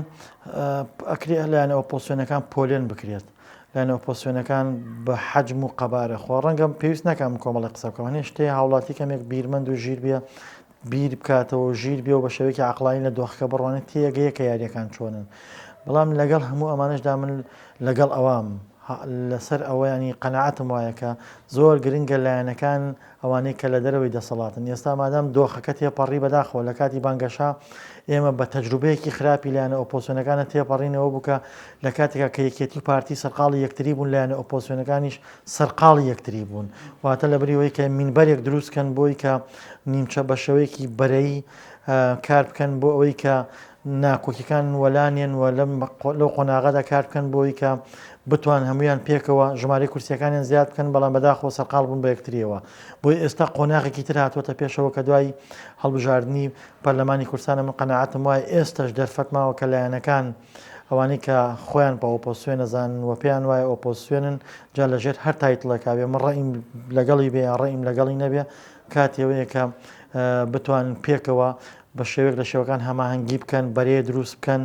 ئەکرێ لایەنە ئۆپۆزیۆنەکان پۆلێن بکرێت لایەنە ئۆپۆزیۆنەکان بە حەجم و قەبارە خۆ ڕەنگەم پێویست ناکەم کۆمەڵی قسە بکەم هەنێ شتەیە هاوڵاتی کەمێک بیرمەند و ژیر بێ بیر بکاتەوە ژیر بێ و بە شێوەیەکی عەقڵانی لە دۆخەکە بڕوانێت تێگەیە کە یاریەکان چۆنن بەڵام لەگەڵ هەموو ئەمانەشدا من لەگەڵ ئەوام لەسەر ئەوەیانی قەنەعەتم وایە کە زۆر گرنگە لایەنەکان ئەوانەی کە لە دەرەوەی دەسەڵاتن ئێستا مادام دۆخەکە تێپەڕی بەداخەوە لە کاتی بانگەشا ئێمە بە تەجروبەیەکی خراپی لایەنە ئۆپۆزیۆنەکانە تێپەڕینەوە بووکە لە کاتێکە کە یەکێتی و پارتی سەرقاڵی یەکتری بوون لایەنە ئۆپۆزیۆنەکانیش سەرقاڵی یەکتری بوون واتە لەبەرەوەی کە مینبەرێک دروستکەن بۆی کە نیمچە بە شێوەیەکی بەرەیی کار بکەن بۆ ئەوەی کە ناکۆکیەکان وەلانێن و لەو قۆناغەدا کار بکەن بۆی کە بتوان هەمویان پێکەوە ژمارەی کورسیەکانیان زیاد بکەن بەڵام بەداخەوە سەرقاڵ بوون بە یەکتریەوە بۆی ئێستا قۆناغێکی تر هاتووەتە پێشەوە کە دوای هەڵبژاردننی پەرلەمانی کوردستانە من قەنەعەتم وایە ئێستاش دەرفەتماوە کە لایەنەکان ئەوانەی کە خۆیان بە ئۆپۆزیۆن نەزانن و پێیان وایە ئۆپۆزیۆنن جا لەژێر هەر تایتڵێکا بێ من ڕەئیم لەگەڵی بێ یان ڕەئیم لەگەڵی نەبێ کاتێوەیە کە بتوان پێکەوە بە شێوێک لە شێوەکان هەماهەنگی بکەن بەرێ دروست بکەن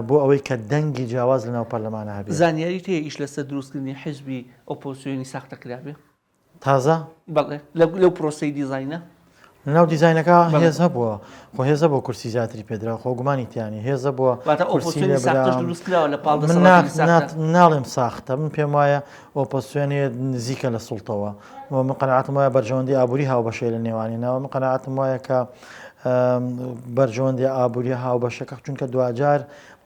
بۆ ئەوەی کە دەنگی جیاواز لەناو پەرلەمانە هەبێت. زانیاری تێ ئیش لەسەر دروستکردنی حیزبی ئۆپۆزیسیۆنی ساختەکرابێ تازە بەڵێ لەو پرۆسی دیزاینە لەناو دیزاینەکە هێز هەبووە خۆ هێزە بۆ کورسی زیاتری پێدرا خۆ گومانی تیانی هێزە بووە ئۆپۆزیسیۆنی ساختەش دروستکراوە لە پاڵ ناڵێم ساختە من پێم وایە ئۆپۆزیسیۆنێ نزیکە لە سوڵتەوە من قەناعەتم وایە بەرژەوەندی ئابووری هاوبەشەی لە نێوانینەوە من قەناعەتم وایە کە بەرژەوەندی ئابووری هاوبەشەکە چونکە دوجار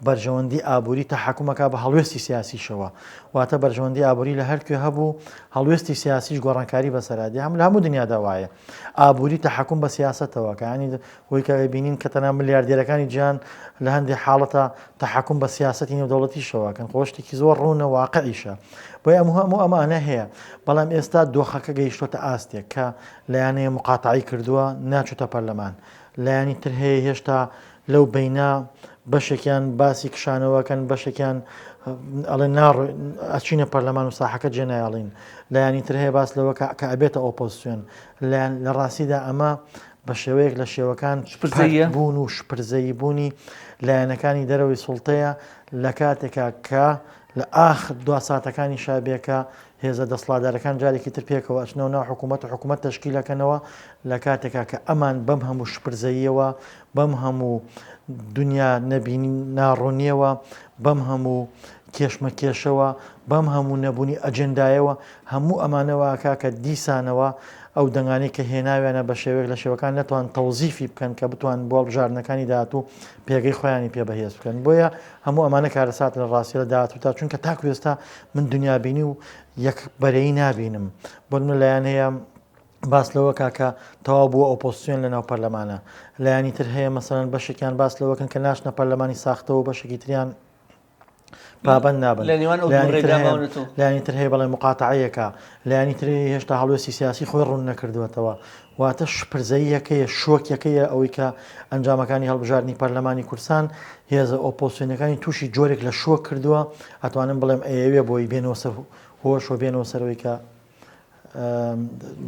بەرژەوەندی ئابووری تەحکومەکە بە هەڵوێستی سیاسیشەوە واتە بەرژەوەندی ئابووری لە هەرکوێ هەبوو هەڵوێستی سیاسیش گۆڕانکاری بەسەرادی هەم لە هەموو دنیادا وایە ئابووری تەحکوم بە سیاستەوە کە ینی وەی کە بینین کە تەنها ملیاردێرەکانی گیان لە هەندێک حاڵەتە تەحکوم بە سیاسەتی نێودەوڵەتیشەوەکەن خۆشتێکی زۆر ڕوونە واقعیشە بۆی هەموو ئەمانە هەیە بەڵام ئێستا دۆخەکە گەیشتۆتە ئاستێک کە لەیانەیە مقاتعی کردووە ناچوتە پەرلەمان لایانی تر هەیە هێشتا لەو بینە بەشێکیان باسی کشانەوەکەن بەشێکیان ئەڵێ ئەچینە پەرلەمان و ساحەکە جێنایڵین لایانی تر هەیە باس لەوە کە ئەبێتە ئۆپۆزیسیۆن لە ڕاستیدا ئەمە بە شێوەیەک لە شێوەکان بوون و شپرزەیی بوونی لایەنەکانی دەرەوەی سوڵتەیە لە کاتێکا کە لە دو ساتەکانی شابێکە هێزە دەسڵاتدارەکان جارێکی تر پێکەوە ئەچنەوە ناو حکوومەت تەشکیلەکەنەوە لە کاتێکا کە ئەمان بەم هەموو شپرزەیەوە بەم هەموو دنیا نەبینی ناڕوونیەوە بەم هەموو کێشمەکێشەوە بەم هەموو نەبوونی ئەجندایەوە هەموو ئەمانەوەکە کە دیسانەوە ئەو دەنگانی کە هێناویانە بە شێوەیەک لە شێوەکان نەتوان تەوزیفی بکەن کە بتوان بۆ بژاردنەکانی داهاتوو پێگەی خۆیانی پێبەهێز بکەن بۆیە هەموو ئەمانە کارەسات لە ڕاستی لە داهاتوو تا چونکە تاکو ئێستا من دنیابینی و یەک بەرەی نابینم بۆ من لایەن هەیە باس لەوە کاکە تەواو بووە ئۆپۆزیسیۆن لەناو پەرلەمانە لایانی تر هەیە مەسەڵەن بەشێکیان باس لەوەکەن کە ناشنە پەرلەمانی ساختەوە بەشێکی تریان پابند نابن لایانی تر هەیە بەڵێ مقاتعەیەکە لایانی تر هێشتا هەڵوێستی سیاسی خۆی ڕوون نەکردوێتەوە واتە شپرزەیەکەیە شۆکیەکەیە ئەوەی کە ئەنجامەکانی هەڵبژاردننی پەرلەمانی کوردستان هێزە ئۆپۆزیسیۆنەکانی تووشی جۆرێک لە شۆک کردووە ئەتوانم بڵێم ئەوێ بۆی بێنەوە سەر هۆش و بێنەوە سەرەوەی کە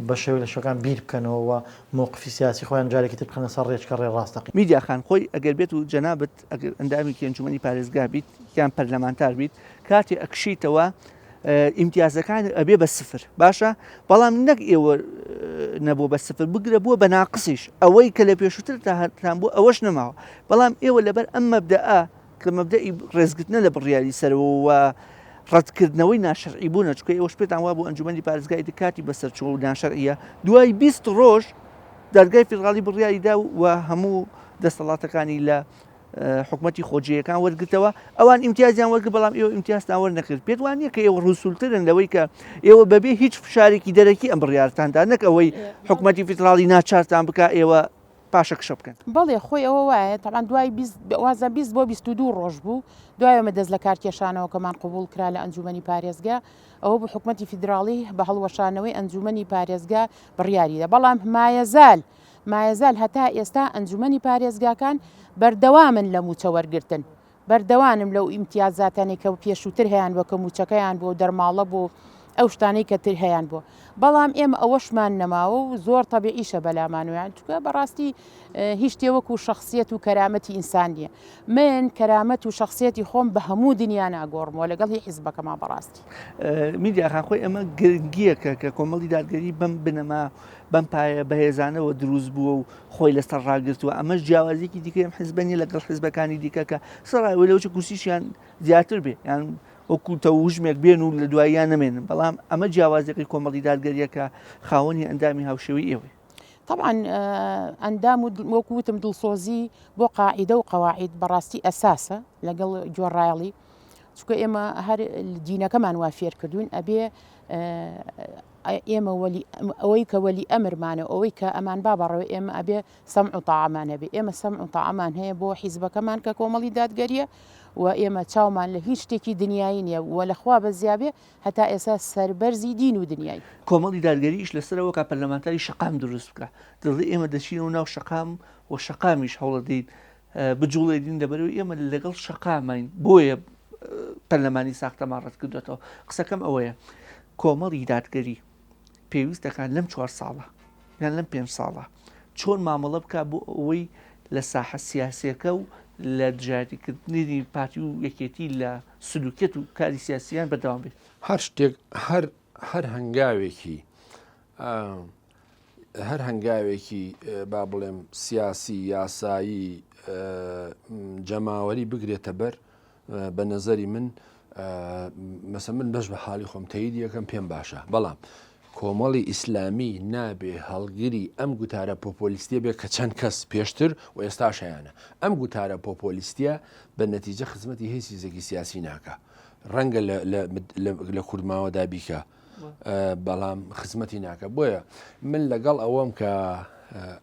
بە شێوەی لە شەکان بیر بکەنەوە مووقفی سیاسی خۆیان جارێکی تر بخەنە سەر ڕێچکە ڕێڕاستەقی میدیاخان خۆی ئەگەر بێت و جەنابەت ئەگەر ئەندامێکی ئەنجومەنی پارێزگا بیت یان پەرلەمانتار بیت کاتێ ئەکشیتەوە ئیمتیازەکان ئەبێ بە سفر باشە بەڵام نەک ئێوە نەبوو بە سفر بگرە بووە بە ناقسیش ئەوەی کە لە پێشووتر تان بوو ئەوەش نەماوە بەڵام ئێوە لەبەر ئەم مەبدەئە کە مەبدەئی ڕێزگرتنە لە بڕیاری سەرەوە ڕەتکردنەوەی ناشەرعی بوونە چکە ئێوەش پێتان وا بوو ئەنجومەنی پارێزگای کاتی بەسەرچوە و ناشەرعیە دوای 20 ڕۆژ دەرگای فێدراڵی بڕیاریدا و هەموو دەسەڵاتەکانی لە حکوومەتی خۆجیەکان وەرگتەوە ئەوان ئیمتیازیان وەرگ بەڵام ئێوە ئیمتیازتان وەرنەکرد پێت وانە کە ئێوە ڕووسولترن لەوەی کە ئێوە بەبێ هیچ فشارێکی دەرەکی ئەم بڕیارتاندا نەک ئەوەی حکوومەتی فێدراڵی ناچارتان بکە ئێوە پاشە کشە بکەن بەڵێ خۆی ئەوە وایە تاان دوای وازە 20 بۆ 22 ڕۆژ بوو دوایەمە دەست لە کارکێشانەوە کەمان قوبول کرا لە ئەنجومەنی پارێزگا ئەوە بە حکوومەتی فیدراڵی بە هەڵوەشانەوەی ئەنجومەنی پارێزگا بڕیاریدا بەڵام مایەزال هەتا ئێستا ئەنجومەنی پارێزگاکان بەردەوامن لە موچە وەرگتن بەردەوانم لەو ئیمتیازاتانی کە پێشووتر هەیەان بۆ کە موچەکەیان بۆ دەرماڵە بۆ ئەو شتانەی کە تر هەیەان بۆ بەڵام ئێمە ئەوەشمان نەماوە و زۆر تەبیعیشە بەلامانویان چکە بەڕاستی هیچ شتێوەکو شخصیت و کەرامەتی ئینسانیە من کەرامەت و شخصیەتی خۆم بە هەموو دنیا ناگۆڕمەوە لەگەڵ هی حیزبەکەما بەڕاستی میدیاخان خۆی ئەمە گرنگیەکە کە کۆمەڵی دادگەری بەم بنەما بەم پایە بەهێزانەوە دروست بووە و خۆی لەسەر ڕاگرتووە ئەمەش جیاوازێکی دیکە ئەم حیزبەنی لەگەڵ حیزبەکانی دیکە کە سەرایوە لەوچە کورسیشیان زیاتر بێ یان وەکوتە وژمێک بێن و لە دواییان نامێنن بەڵام ئەمە جیاوازێکی کۆمەڵی دادگەریەکە خاوەنی ئەندامی هاوشێوەی ئێوەی طبعا ئەندام وەکوتم دڵسۆزی بۆ قاعیدە و قەواعید بەڕاستی ئەساسە لەگەڵ جۆڕایڵی چکە ئێمە هەر دینەکەمان وا فێر کردوون ئەبێ ئێمە ئەوەی کە وەلی ئەمرمانە ئەوەی کە ئەمان بابڕەوە ئێمە ئەبێ سەمع و تاعامانە بێ ئێمە سەمع و تاعامان هەیە بۆ حیزبەکەمان کە کۆمەڵی دادگەریە و ئێمە چاومان لە هیچ شتێکی دنیایی نییە و لەخوا بە زیابێ هەتا ئێستا سەربەرزی دین و دنیای کۆمەڵی دادگەریش لەسەرەوە کا پەرلەمانتاری شەقام دروست بکە دڵی ئێمە دەچینەوە ناو شەقام و شەقامیش هەوڵەدەین بجوڵێدین دەبەرەوە ئێمە لەگەڵ شەقامین بۆیە پەرلەمانی ساختەمان ڕەت کردوێتەوە قسەکەم ئەوەیە کۆمەڵی دادگەری پێویستەکان لەم 4 ساڵە یان لەم 5 ساڵە چۆن مامەڵە بکە بۆ ئەوەی لە ساحە سیاسیەکە و لە دژایەتیکردنی پارتی و یەکێتی لە سلوکێت و کاری سیاسیان بەردەوام بێت. هەر شتێک هەر هەنگاوێکی با بڵێم سیاسی یاسایی جەماوەری بگرێتە بەر بە نەزەری من مەسە من بەش بە حالی خۆم تەیید یەکەم پێم باشە، بەڵام کۆمەڵی ئیسلامی نابێ هەڵگیری ئەم گوتارە پۆپۆلیستیە بێ کە چەند کەس پێشتر و ئێستا شایانە ئەم گوتارە پۆپۆلیستیە بە نەتیجە خزمەتی هیچ سیزێکی سیاسی ناکە، ڕەنگە لە کوردماوەدا بیکە بەڵام خزمەتی ناکە. بۆیە من لەگەڵ ئەوەم کە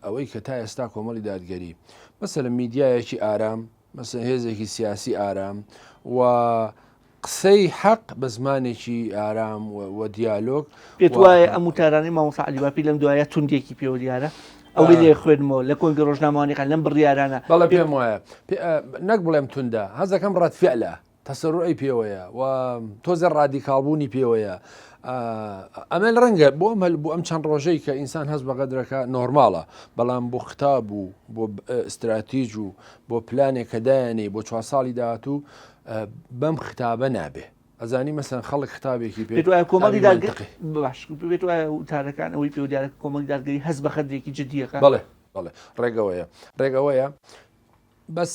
ئەوەی کە تا ئێستا کۆمەڵی دادگەری مەسەلەن میدیایەکی ئارام، مەسەلەن هێزێکی سیاسی ئارام و قسەی حەق بە زمانێکی ئارام و دیالۆگ پێت وایە ئەم وتارانەی مامۆستا عەلی باپی لەم دوایە توندێکی پێوە دیارە ئەوەی لێ خوێنمەوە لە کۆنگە ڕۆژنامەوانیەکان لەم بڕیارانە. بەڵێ پێم وایە نەک بڵێم توندە، هەزەکەم ڕەتفعلە تەسەڕوعی پێوەیە و تۆزە ڕادیکاڵبوونی پێوەیە. ئەمە ڕەنگە بۆ ئەم چەند ڕۆژەی کە ئینسان هەست بە قەدرەکە نۆرماڵە، بەڵام بۆ خطاب و بۆ ئستراتیژ و بۆ پلانێک کە دایانێ بۆ 4 ساڵی داهاتوو بەم خطابە نابێ. ئەزانی مەسەن خەڵک خطابێکی پێت وایە کۆمەڵی دادگەری باش پێت وایە وتارەکان ئەوەی پێوە دیارە کۆمەڵی دادگەری هەست بە خەدرێکی جدیەکە. بەڵێ ڕێگەوەیە بەس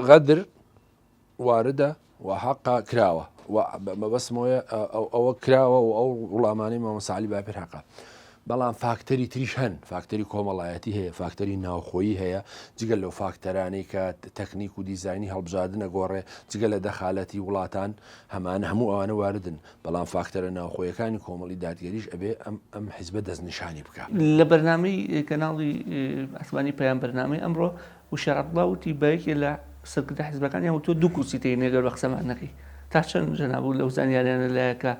غەدر واردە و حەقا کراوە بەبەسمەوەیە ئەوە کراوە و ئەو وڵامانی مامۆستا عەلی باپیر حەقا، بەڵام فاکتەری تریش هەن، فاکتەری کۆمەڵایەتی هەیە، فاکتەری ناوخۆیی هەیە، جگەل لەو فاکتەرانەی کە تەکنیک و دیزایانی هەڵبژاردنە گۆڕێ، جگە لە دەخالەتی وڵاتان هەمانە هەموو ئەوانە واردن، بەڵام فاکتەرە ناوخۆیەکانی کۆمەڵی دادگەریش ئەبێ ئەم حیزبە دەستنیشانی بکە. لە بەرنامەی کەناڵی ئاسمانی پەیام بەرنامەی ئەمڕۆ وشارەتڵا وتی بەیەکێ لە سەرکردە حیزبەکان یان تۆ دوو کورسی تێنێگەر بە قسەمان نەکەی تا چەند جەنابوو لەو زانیاریانە لایەکە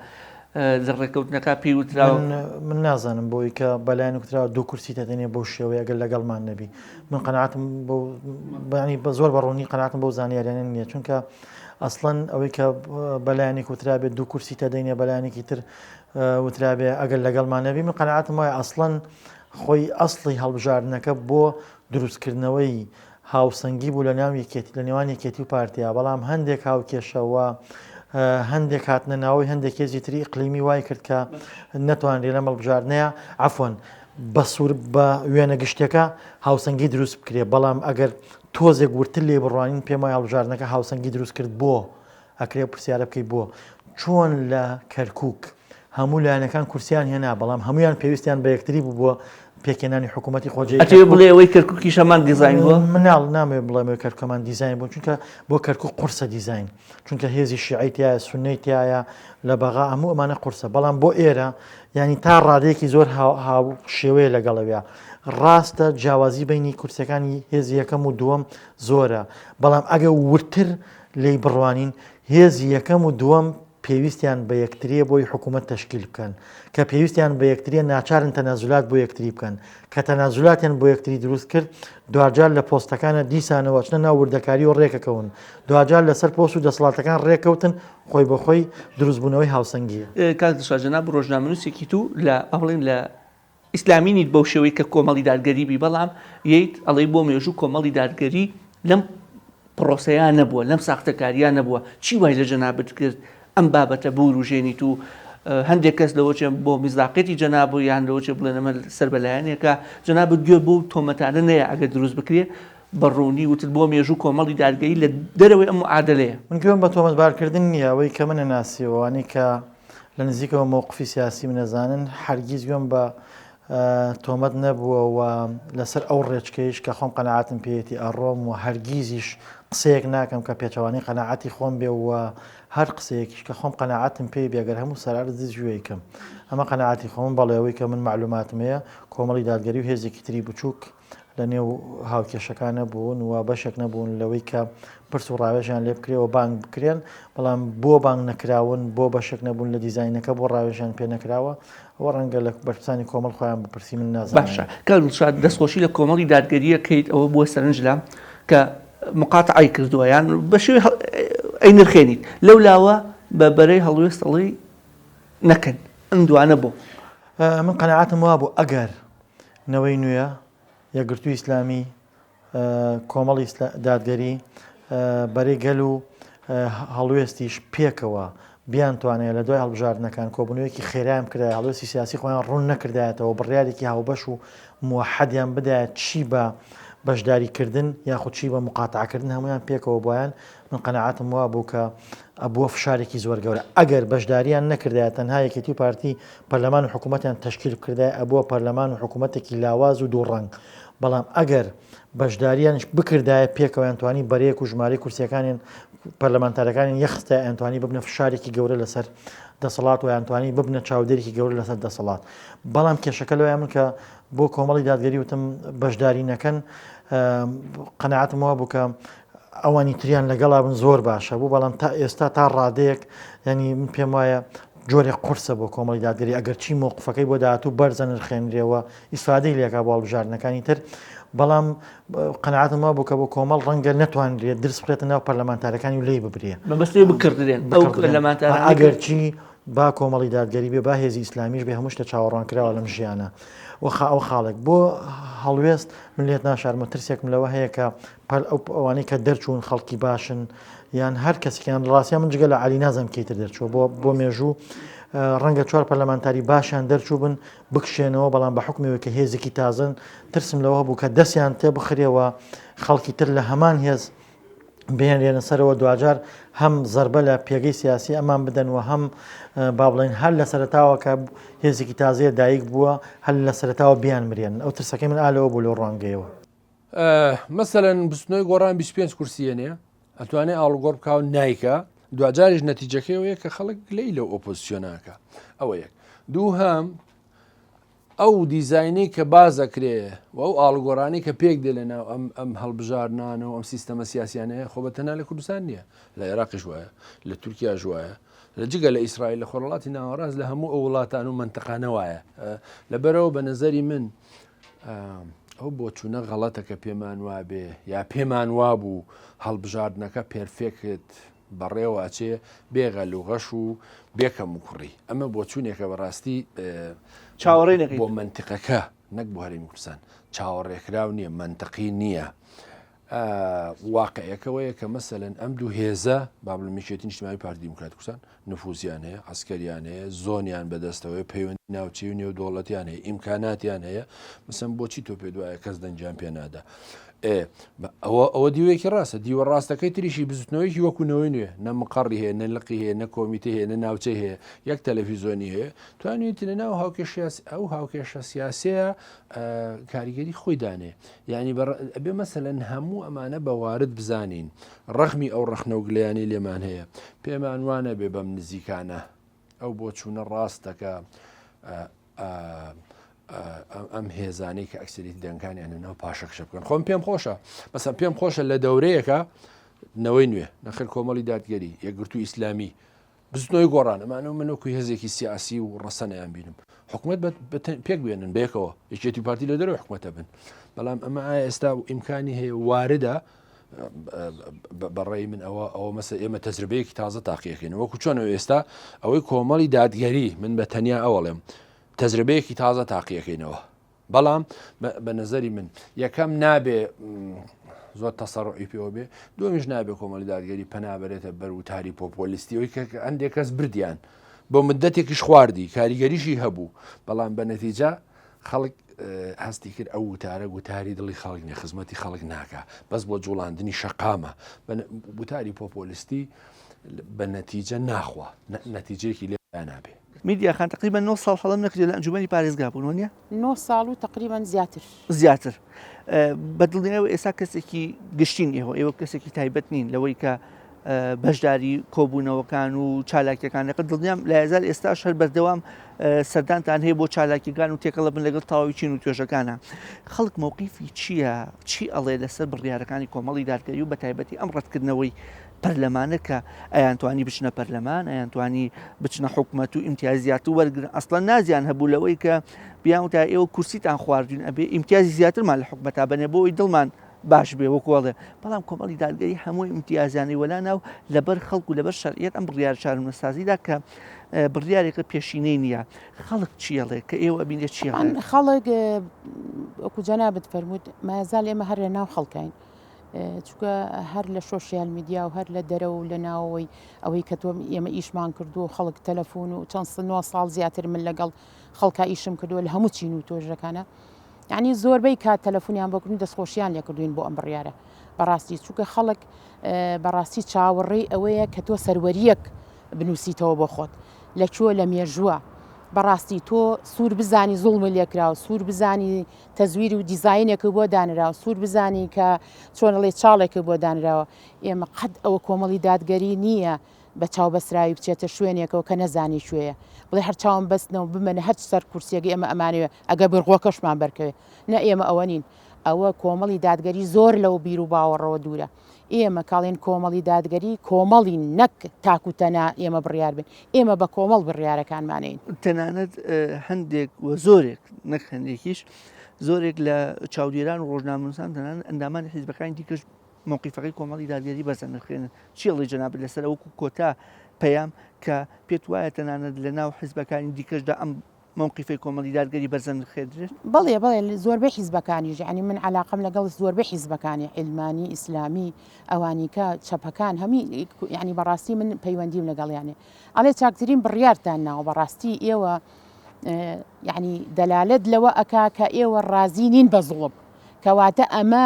لە ڕێکەوتنەکە پێی وتراوە. من نازانم بۆی کە بەلایەن وتراوە دوو کورسی دەدەنێ بۆ شێوەیە ئەگەر لەگەڵمان نەبی. من قەناعەتم بەنی بە زۆر بەڕوونی قەناعەتم بۆ زانیاریانە نییە، چونکە ئەسڵەن ئەوەی کە بەلایەنێک وترابێت دوو کورسی تەدەینێ بەلایەنێکی تر وترابێ ئەگەر لەگەڵمان نەبی، من قەناعەتم وایە ئەسڵەن خۆی ئەسڵی هەڵبژاردنەکە بۆ دروستکردنەوەی هاوسەنگی بوو لە ناو یەکێتی لە نێوان یەکێتی و پارتیا، بەڵام هەندێک هاوکێشەوە هەندێک هاتنە ناوەی هەندێک هێزی تری ئیقلیمی وای کرد کە نەتوانرێ لە هەڵبژاردنەیە عەفوەن بە سوور بە وێنە گشتەکە هاوسەنگی دروست بکرێ، بەڵام ئەگەر تۆزێک ورتر لێ بڕوانین پێم وایە هەڵبژاردنەکە هاوسەنگی دروست کرد بۆ ئەکرێ پرسیارە بکەی بۆ چۆن لە کەرکووک هەموو لایەنەکان کورسیان هێنا، بەڵام هەمویان پێویستیان بە یەکتری بوو بۆ پێکێنانی حکوومەتی خۆجێ. ئەتێ بڵێ ئەوەی کەرکووکی شەمان دیزاین بووە؟ مناڵ نامێ بڵێمەوە کەرکەمان دیزاین بوو، چونکە بۆ کەرکووک قورسە دیزاین، چونکە هێزی شیعی تایە سونەی تایە لە بەغا هەموو ئەمانە قورسە، بەڵام بۆ ئێرە ینی تا ڕادەیەکی زۆر هاو شێوەیە لەگەڵەوەیە. ڕاستە جیاوازی بینی کورسەکانی هێزی یەکەم و دووەم زۆرە، بەڵام ئەگە ورتر لی بڕوانین هێزی یەکەم و دووەم پێویستیان بە یەکتریە بۆی حکوومەت تەشکیل بکەن، کە پێویستیان بە یەکتریە ناچارن تەنازولات بۆ یەکتری بکەن، کە تەنازولاتیان بۆ یەکتری دروست کرد دوجار لە پۆستەکانە دیسانەوە چنە ناو وردەکاری و ڕێکەکەون، دوجار لەسەر پۆست و دەسەڵاتەکان ڕێکەوتن خۆی بەخۆی دروستبوونەوەی هاوسەنگیە. کاک دەشاجەناب ڕۆژنامەنووسێکی تو لە ئەڵێن لە ئیسلامی نیت بەو شێوەی کە کۆمەڵی دادگەری بی، بەڵام یەیت ئەڵێ بۆ مێژوو کۆمەڵی دادگەری لەم پرۆسەیان نەبووە، لەم ساختەکاریان نەبووە، چی وای لە جەنابەت کرد ئەم بابەتە بۆ ڕوژێنیت و هەندێک کەس لەوەچێ بۆ میزاقێتی جەنابوو یان لەوەچێ بڵێن ئەمە سەر بەلایەنێکە جەنابەت گوێ بۆ تۆمەتانە نەیە ئەگەر دروست بکرێ بەڕوونی وتت بۆ مێژوو کۆمەڵی دادگەری لە دەرەوەی ئەم معادلەیە. من گوێم بە تۆمەتبارکردن نییە، ئەوەی کە منە ناسیەوەوانی کە لە نزیکەوە مۆقفی سیاسی منەزانن هەرگیز گوێم بە تۆمەت نەبووە و لەسەر ئەو ڕێچکەیش کە خۆم قەناعەتم پێیەتی ئەڕۆم و هەرگیزیش قسەیەک ناکەم کە پێچەوانی قەناعەتی خۆم بێ و هەر قسەیەکیش کە خۆم قەناعەتم پێی بێگەر هەموو سەرارزی ژوێیکەم. ئەمە قەناعەتی خۆم بەڵێەوەی کە من معلوماتم هەیە کۆمەڵی دادگەری و هێزێکی تری بچووک لە نێو هاوکێشەکان نەبوون و بەشێک نەبوون لەوەی کە پرس و ڕاوێژیان لێ بکرێەوە بانگ بکرێن، بەڵام بۆ بانگ نەکراون بۆ بەشێک نەبوون لە دیزاینەکە بۆ ڕاوێژیان پێ نەکراوە، ئەوە ڕەنگە لە بەرپرسانی کۆمەڵ خۆیان بپرسی من نازانم. باشە کاکشاد دەستخۆشی لە کۆمەڵی دادگەریەکەیت ئەوە بووە سەرنجلام کە مقاتعی کردووە یان بە شێوەی ئەی نرخێنیت لەو لاوە بە بەرەی هەڵوێستەڵی نەکەن ئەم دوانە بوو. من قەناعەتم وا بوو ئەگەر نەوەی نوێە یەکگرتووی ئیسلامی کۆمەڵی دادگەری بەرەی گەل و هەڵوێستیش پێکەوە بیانتوانێت لە دوای هەڵبژاردنەکان کۆبوونەوەیەکی خێرایم کرای هەڵوێستی سیاسی خۆیان ڕوون نەکردایەتەوە بڕیارێکی هاوبەش و موحەدیان بدایە چی بە بەشداریکردن یاخود چی بە مقاتعکردن هەمویان پێکەوە بۆیان من قەنەعاتم وا بوو کە ئەبووە فشارێکی زۆر گەورە ئەگەر بەشداریان نەکردایە تەنها یەکێتی و پارتی پەرلەمان و حکوومەتیان تەشکیل کردای ئەبووە پەرلەمان و حکوومەتێکی لاواز و دووڕەنگ بەڵام ئەگەر بەشداریانش بکردایە پێکەوە ئەتوانی بەرەیەک و ژمارەی کورسیەکانیان پەرلەمانتارەکانیان یەخستە ئەتوانی ببنە فشارێکی گەورە لەسەر دەسەڵات و یانتوانی ببنە چاودێرێکی گەورە لەسەر دەسەڵات بەڵام کێشەکە لەوەیە من کە بۆ کۆمەڵی دادگەری وتم بەشداری نەکەن قەنەعاتم وا بوو کە ئەوانی تریان لەگەڵا بن زۆر باشە بوو بەڵام تا ئێستا تا ڕادەیەک ینی من پێم وایە جۆرێک قورسە بۆ کۆمەڵی دادگەری ئەگەر چی مووقفەکەی بۆ داهاتوو بەرزە نرخێنرێەوە ئیسفادەی لێکا بۆ هەڵبژاردنەکانی تر بەڵام قەنەعاتم وا بوو کە بۆ کۆمەڵ ڕەنگە نەتوانرێت درس بکرێتە ناو پەرلەمانتارەکانی و لێی ببرێ بەبەستێ بکردێن ئەگەر چی با کۆمەڵی دادگەری بێ با هێزی ئیسلامیش بێ هەموو شتە چاوەڕوان کراوە لەم ژیانە ئەو خاڵێک بۆ هەڵوێست من لێت ناشارمە ترسێکم لەوە هەیە کە ئەوانەی کە دەرچوون خەڵکی باشن یان هەر کەسێکیان ڕاستیان من جگە لە علی نازم کەیتر دەرچوو بۆ مێژوو ڕەنگە چوار پەرلەمانتاری باشیان دەرچوو بن بکشێنەوە بەڵام بە حکمەوە کە هێزێکی تازن ترسم لەوە بوو کە دەستیان تێ بخرێەوە خەڵکی تر لە هەمان هێز بێنرێنە سەرەوە دوجار هەم زەربە لە پێگەی سیاسی ئەمان بدەنەوە هەم با بڵێن هەر لە سەرتاوە کە هێزێکی تازەیە دایک بووە هەر لە سەرتاوە بیان مرێن ئەو ترسەکەی من ئالەوە بوو لەو ڕوانگەیەوە مەسەلەن بستنەوەی گۆڕان 25 کورسیەنێ ئەتوانێت ئاڵگۆڕ بکاو نایکە دوجاریش نەتیجەکەیەوەیە کە خەڵک لی لە ئۆپۆزیسیۆناکە ئەوە یەک دوو هەم ئەو دیزایانی کە بازەکرێ و ئەو ئاڵگۆڕانی کە پێک دێ لەناو ئەم هەڵبژارنانەوە ئەم سیستەمە سیاسیانەیە خۆ بەتەنها لە کوردستان نییە لە عێراقیش وایە لە تورکیا ژوایە لە جگە لە ئیسرائیل لە خۆرەڵاتی ناوەڕاست لە هەموو ئەو وڵاتان و منتەقانە وایە لەبەرەوە بە نەزەری من ئەو بۆ چوونە غەڵەتە کە پێمان وابێ یا پێمان وابوو هەڵبژاردنەکە پێرفێکت بەڕێوەچێ بێغەل و غەش و بێکەم و کوڕی ئەمە بۆ چوونێکە بەڕاستی چاوەڕێ بۆ منتیقەکە نەک بۆ هەرێمی کوردستان چاوەڕێکراو نییە منتەقی نییە واقعەکەوەیە کە مەسەلەن ئەم دوو هێزە بابلمیشێتی نیشتیمانی پارتی دیموکراتی کوردستان نفوزیان هەیە عسکەریان هەیە زۆنیان بەدەستەوەی پەیوەندی ناوچەی و نێو دۆڵەتیان هەیە ئیمکاناتیان هەیە مەسەن بۆچی تۆ پێ دوایە کەس دەنجیان پێ نادا ئەوە دیوەیەکی ڕاستە دیوە ڕاستەکەی تریشی بزوتنەوەیکی وەکوونەوەی نوێ نە مقڕی هەیە نە لقی هەیە نە کۆمیتی هەیە نە ناوچەی هەیە یەک تەلەڤیزۆنی هەیە توانێت لە ناو ئەو هاوکێشە سیاسەیە کاریگەری خۆی دانێ یعنی بێ مەسەلەن هەموو ئەمانە بەوارد بزانین ڕەخمی ئەو ڕەخنەوگلیانی لێمان هەیە پێمان وانە بێ بەم نزیکانە ئەو بۆ چوونە ڕاستەکە ئەم هێزانەی کە ئەکسریتی دەنگانیانەوە پاشەکشە بکەن خۆم پێم خۆشە بەسە پێم خۆشە لە دەورەیەکە نەوەی نوێ نەخێر کۆمەڵی دادگەری یەکگرتووی ئیسلامی بزنەوەی گۆڕان ئەمانە منەوەکوی هێزێکی سیاسی و ڕەسەنەیان بینم حکوومەت پێک بێنن بێکەوە یەکێتی پارتی لە دەرەوەی حکوومەتە بن بەڵام ئەمە ئێستا و ئیمکانی هەیە واردە بەڕێی من ئەوە مەسە ئێمە تەجربەیەکی تازە تاقیەکەین وەکو چۆنەوە ئێستا ئەوەی کۆمەڵی دادگەری من بە تەنیا ئەوەڵێم تەجربەیەکی تازە تاقیەکەینەوە بەڵام بە نەزەری من یەکەم نابێ زۆر تەسەڕعی پێوە بێ دومیش نابێ کۆمەڵی دادگەری پەنابەرێتە بەر وتاری پۆپۆلیستیەوەی کە هەندێک کەس بردیان بۆ مدەتێکیش خواردی کاریگەریشی هەبوو بەڵام بە نەتیجە خەڵک هەستی کرد ئەو وتارە گوتاری دڵی خەڵک نیە خزمەتی خەڵک ناکە بەس بۆ جوڵاندنی شەقامە وتاری پۆپۆلیستی بە نەتیجە ناخوا نەتیجەیەکی لێ نابێ میدیا خان تقریبا 9 ساڵ هەڵم نەکرێت لە ئەنجومەنی پارێزگا بوون وانە 9 ساڵ و تقریبا زیاتر بەدڵنیەوە ئێستا کەسێکی گشتین ئێوە کەسێکی تایبەت نین لەوەی کە بەشداری کۆبوونەوەکان و چالاکیەکانەکە دڵنیام لە هێزار ئێستاش هەر بەردەوام سەردانتان هەیە بۆ چالاکیەکان و تێکەڵە بن لەگەڵ تەواوی چین و توێژەکانە خەڵک مووقیفی چییە چی ئەڵێ لەسەر بڕیارەکانی کۆمەڵی دادگەری و بە تایبەتی ئەم ڕەتکردنەوەی پەرلەمانە کە ئەیانتوانی بچنە پەرلەمان ئەیانتوانی بچنە حکوومەت و ئیمتیازیات و وەرگرن ئەسڵەن نازیان هەبوو لەوەی کە بیان تا ئێوە کورسیتان خواردوین ئەبێ ئیمتیازی زیاترمان لە حکوومەتا بنێ بۆ ئەوی دڵمان باش بێ وەکوڵێ بەڵام کۆمەڵی دادگەری هەمووی امتیازانی وەلا ناو لەبەر خەڵک و لەبەر شەرعیەت ئەم بڕیار چارەنووسسازیدا کە بڕیارێکە پێشینەی نییە خەڵک چیەڵێ کە ئێوە بینێت چیە خەڵک وەکو جەنابەت فەرمووت مازال ئێمە هەر لە ناو خەڵکین چونکە هەر لە سۆشیال میدیا و هەر لە دەرەوە و لە ناوەوەی ئەوەی کە تۆ ئێمە ئیشمان کردو و خەڵک تەلەفۆن و چەند 9 ساڵ زیاتر من لەگەڵ خەڵکا ئیشم کردووە لە هەموو چین و تۆژەکانە یعنی زۆربەی کات تەلەفۆنیان بکردن دەستخۆشییان لێکردوین بۆ ئەم بڕیارە بەڕاستی چونکە خەڵک بەڕاستی چاوەڕێی ئەوەیە کە تۆ سەروەریەک بنووسیتەوە بۆ خۆت لەکوێ لە مێژووە بەڕاستی تۆ سوور بزانی زوڵمە لێکراوە سوور بزانی تەزویر و دیزایینێکە بۆ دانراوە سوور بزانی کە چۆنەڵێ چاڵێکە بۆ دانراوە ئێمە قەت ئەوە کۆمەڵی دادگەری نییە بە چاو بەسراوی بچێتە شوێنێکەوە کە نەزانی شوێیە بڵێ هەر چاوم بەستنەوە بمەنە هەر سەر کورسێکی ئێمە ئەمانوێ ئەگە بڕغۆکەشمان بەرکەوێ نە ئێمە ئەوە نین ئەوە کۆمەڵی دادگەری زۆر لەو بیر و باوەڕەوە دوورە ئێمە کاڵێن کۆمەڵی دادگەری کۆمەڵی نەک تاکوتەنا ئێمە بڕیار بن ئێمە بە کۆمەڵ بڕیارەکانمانین تەنانەت هەندێک و زۆرێک نەک هەندێکیش زۆرێک لە چاودێران و ڕۆژنامەنووسان تەنانەت ئەندامانی حیزبەکانی دیکەش مووقیفەکەی کۆمەڵی دادگەری بەزەنرخێنن چیڵی جەنابەت لەسەر وەکو کۆتا پەیام کە پێت وایە تەنانەت لە ناو حیزبەکانی دیکەشدا ئەم مووقیفەی کۆمەڵی دادگەری بەرزەنرخێدرێت بەڵێ زۆربەی حیزبەکانیش ینی من علاقم لەگەڵ زۆربەی حیزبەکانی علمانی ئیسلامی ئەوانی کە چەپەکان هەمی ینی بەڕاستی من پەیوەندیم لەگەڵیانێ ئەڵێ چاکترین بڕیارتان ناوە بەڕاستی ئێوە ینی دەلالت لەوە ئەکا کە ئێوە ڕازی نین بە زوڵم کەواتە ئەمە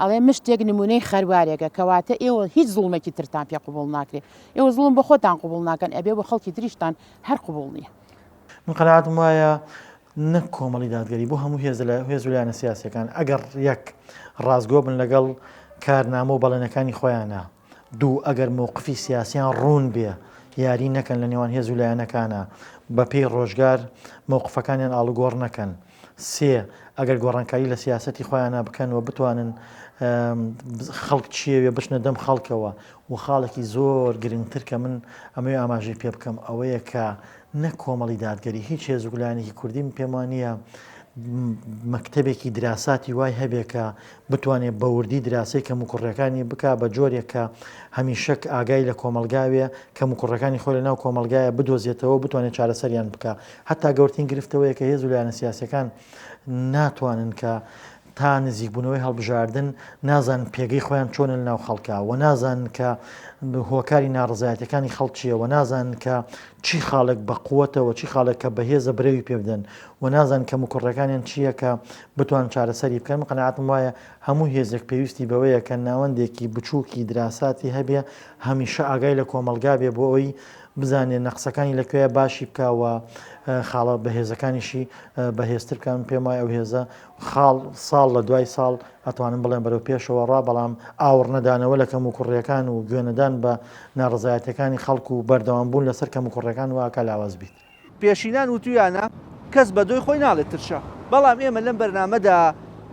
ئەڵێ مشتێک نمونەی خەروارێکە کەواتە ئێوە هیچ زوڵمێکی ترتان پێ قوبوڵ ناکرێت ئێوە زوڵم بە خۆتان قوبوڵ ناکەن ئەبێ بە خەڵکی تریشتان هەر قوبوڵ نییە من قەناعەتم وایە نەک کۆمەڵی دادگەری بۆ هەموو هێز ویلایەنە سیاسیەکان ئەگەر یەک ڕازگۆ بن لەگەڵ کارنامە و بەڵێنەکانی خۆیانە دوو ئەگەر مووقفی سیاسیان ڕوون بێ یاری نەکەن لە نێوان هێز ویلایەنەکانە بە پێی ڕۆژگار مووقفەکانیان ئاڵوگۆڕ نەکەن سێ ئەگەر گۆڕانکاری لە سیاسەتی خۆیانە بکەن و بتوانن خەڵک چیەوێ بچنە دەم خەڵکەوە و خاڵێکی زۆر گرنگتر کە من ئەمەوێ ئاماژەی پێ بکەم ئەوەیە کە نەک کۆمەڵی دادگەری هیچ هێز ویلایەنێکی کوردی پێم وانە مەکتەبێکی دراساتی وای هەبێ کە بتوانێت بەوردی دراسی کەم و کوڕەکانی بک بە جۆرێک کە هەمیشەک ئاگای لە کۆمەلگاوێ کەم و کوڕەکانی خۆی لە ناو کۆمەلگایە بدۆزێتەوە بتوانێت چارەسەریان بکە حتا گەورترین گرفتەوەیە کە هێز ویلایەنە سیاسیەکان ناتوانن کە تا نزیکبوونەوەی هەڵبژاردن نازان پێگەی خۆیان چۆنە لە ناو خەڵکە و نازان کە هۆکاری ناڕزایەتەکانی خەڵکیەوە نازان کە چی خاڵک بە قووەتەوە چی خاڵک کە بەهێزە برەوی پێ بدەن و نازان کە مکوڕەکانیان چییە کە بتوان چارەسەری بکەن قەناعەتم وایە هەموو هێزێک پێویستی بەوەیە کە ناوەندێکی بچووکی دراساتی هەبێ هەمیشە ئاگای لە کۆمەلگا بێ بۆ ئەوی بزانێت نەقسەکانی لەکوێیە باشی بکەوە خاڵە بەهێزەکانیشی بەهێزتر بکەن پێم وایە ئەو هێزە ساڵ لە دوای ساڵ ئەتوانم بڵێن بەرەو پێشەوە ڕا بەڵام ئاور نەدانەوە لە کەم و کوڕیەکان و گوێنەدان بە ناڕزایەتەکانی خەڵکو و بەردەوامبوون لەسەر کەم و کوڕەکان واکە لاواز بیت پێشینان وتویانە کەس بە دۆی خۆی ناڵێت ترشە بەڵام ئێمە لەم بەرنامەدا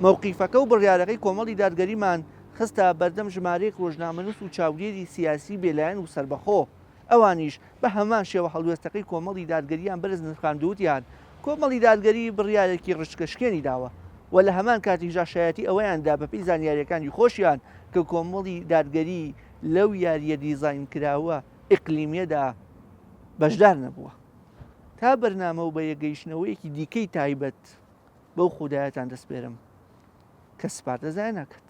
مووقیفەکە و بڕیارەکەی کۆمەڵی دادگەریمان خستە بەردەم ژمارەیەک ڕۆژنامەنووس و چاودێری سیاسی بێلایەن و سربەخۆ ئەوانیش بە هەمان شێوە هەڵوێستەکەی کۆمەڵی دادگەریان بەرز نرخاندووتیان کۆمەڵی دادگەری بڕیارێکی ڕشکەشکێنی داوە و لە هەمان کاتیژا شایەتی ئەوەیاندا بەپی زانیاریەکانی خۆشیان کە کۆمەڵی دادگەری لەو یاریە دیزاین کراوە ئیقلیمیەدا بەشدار نەبووە تا بەرنامە و بە یەگەیشتنەوەیەکی دیکەی تایبەت بەو خودایەتان دەسپێرم کە سپاردەزای ناکات.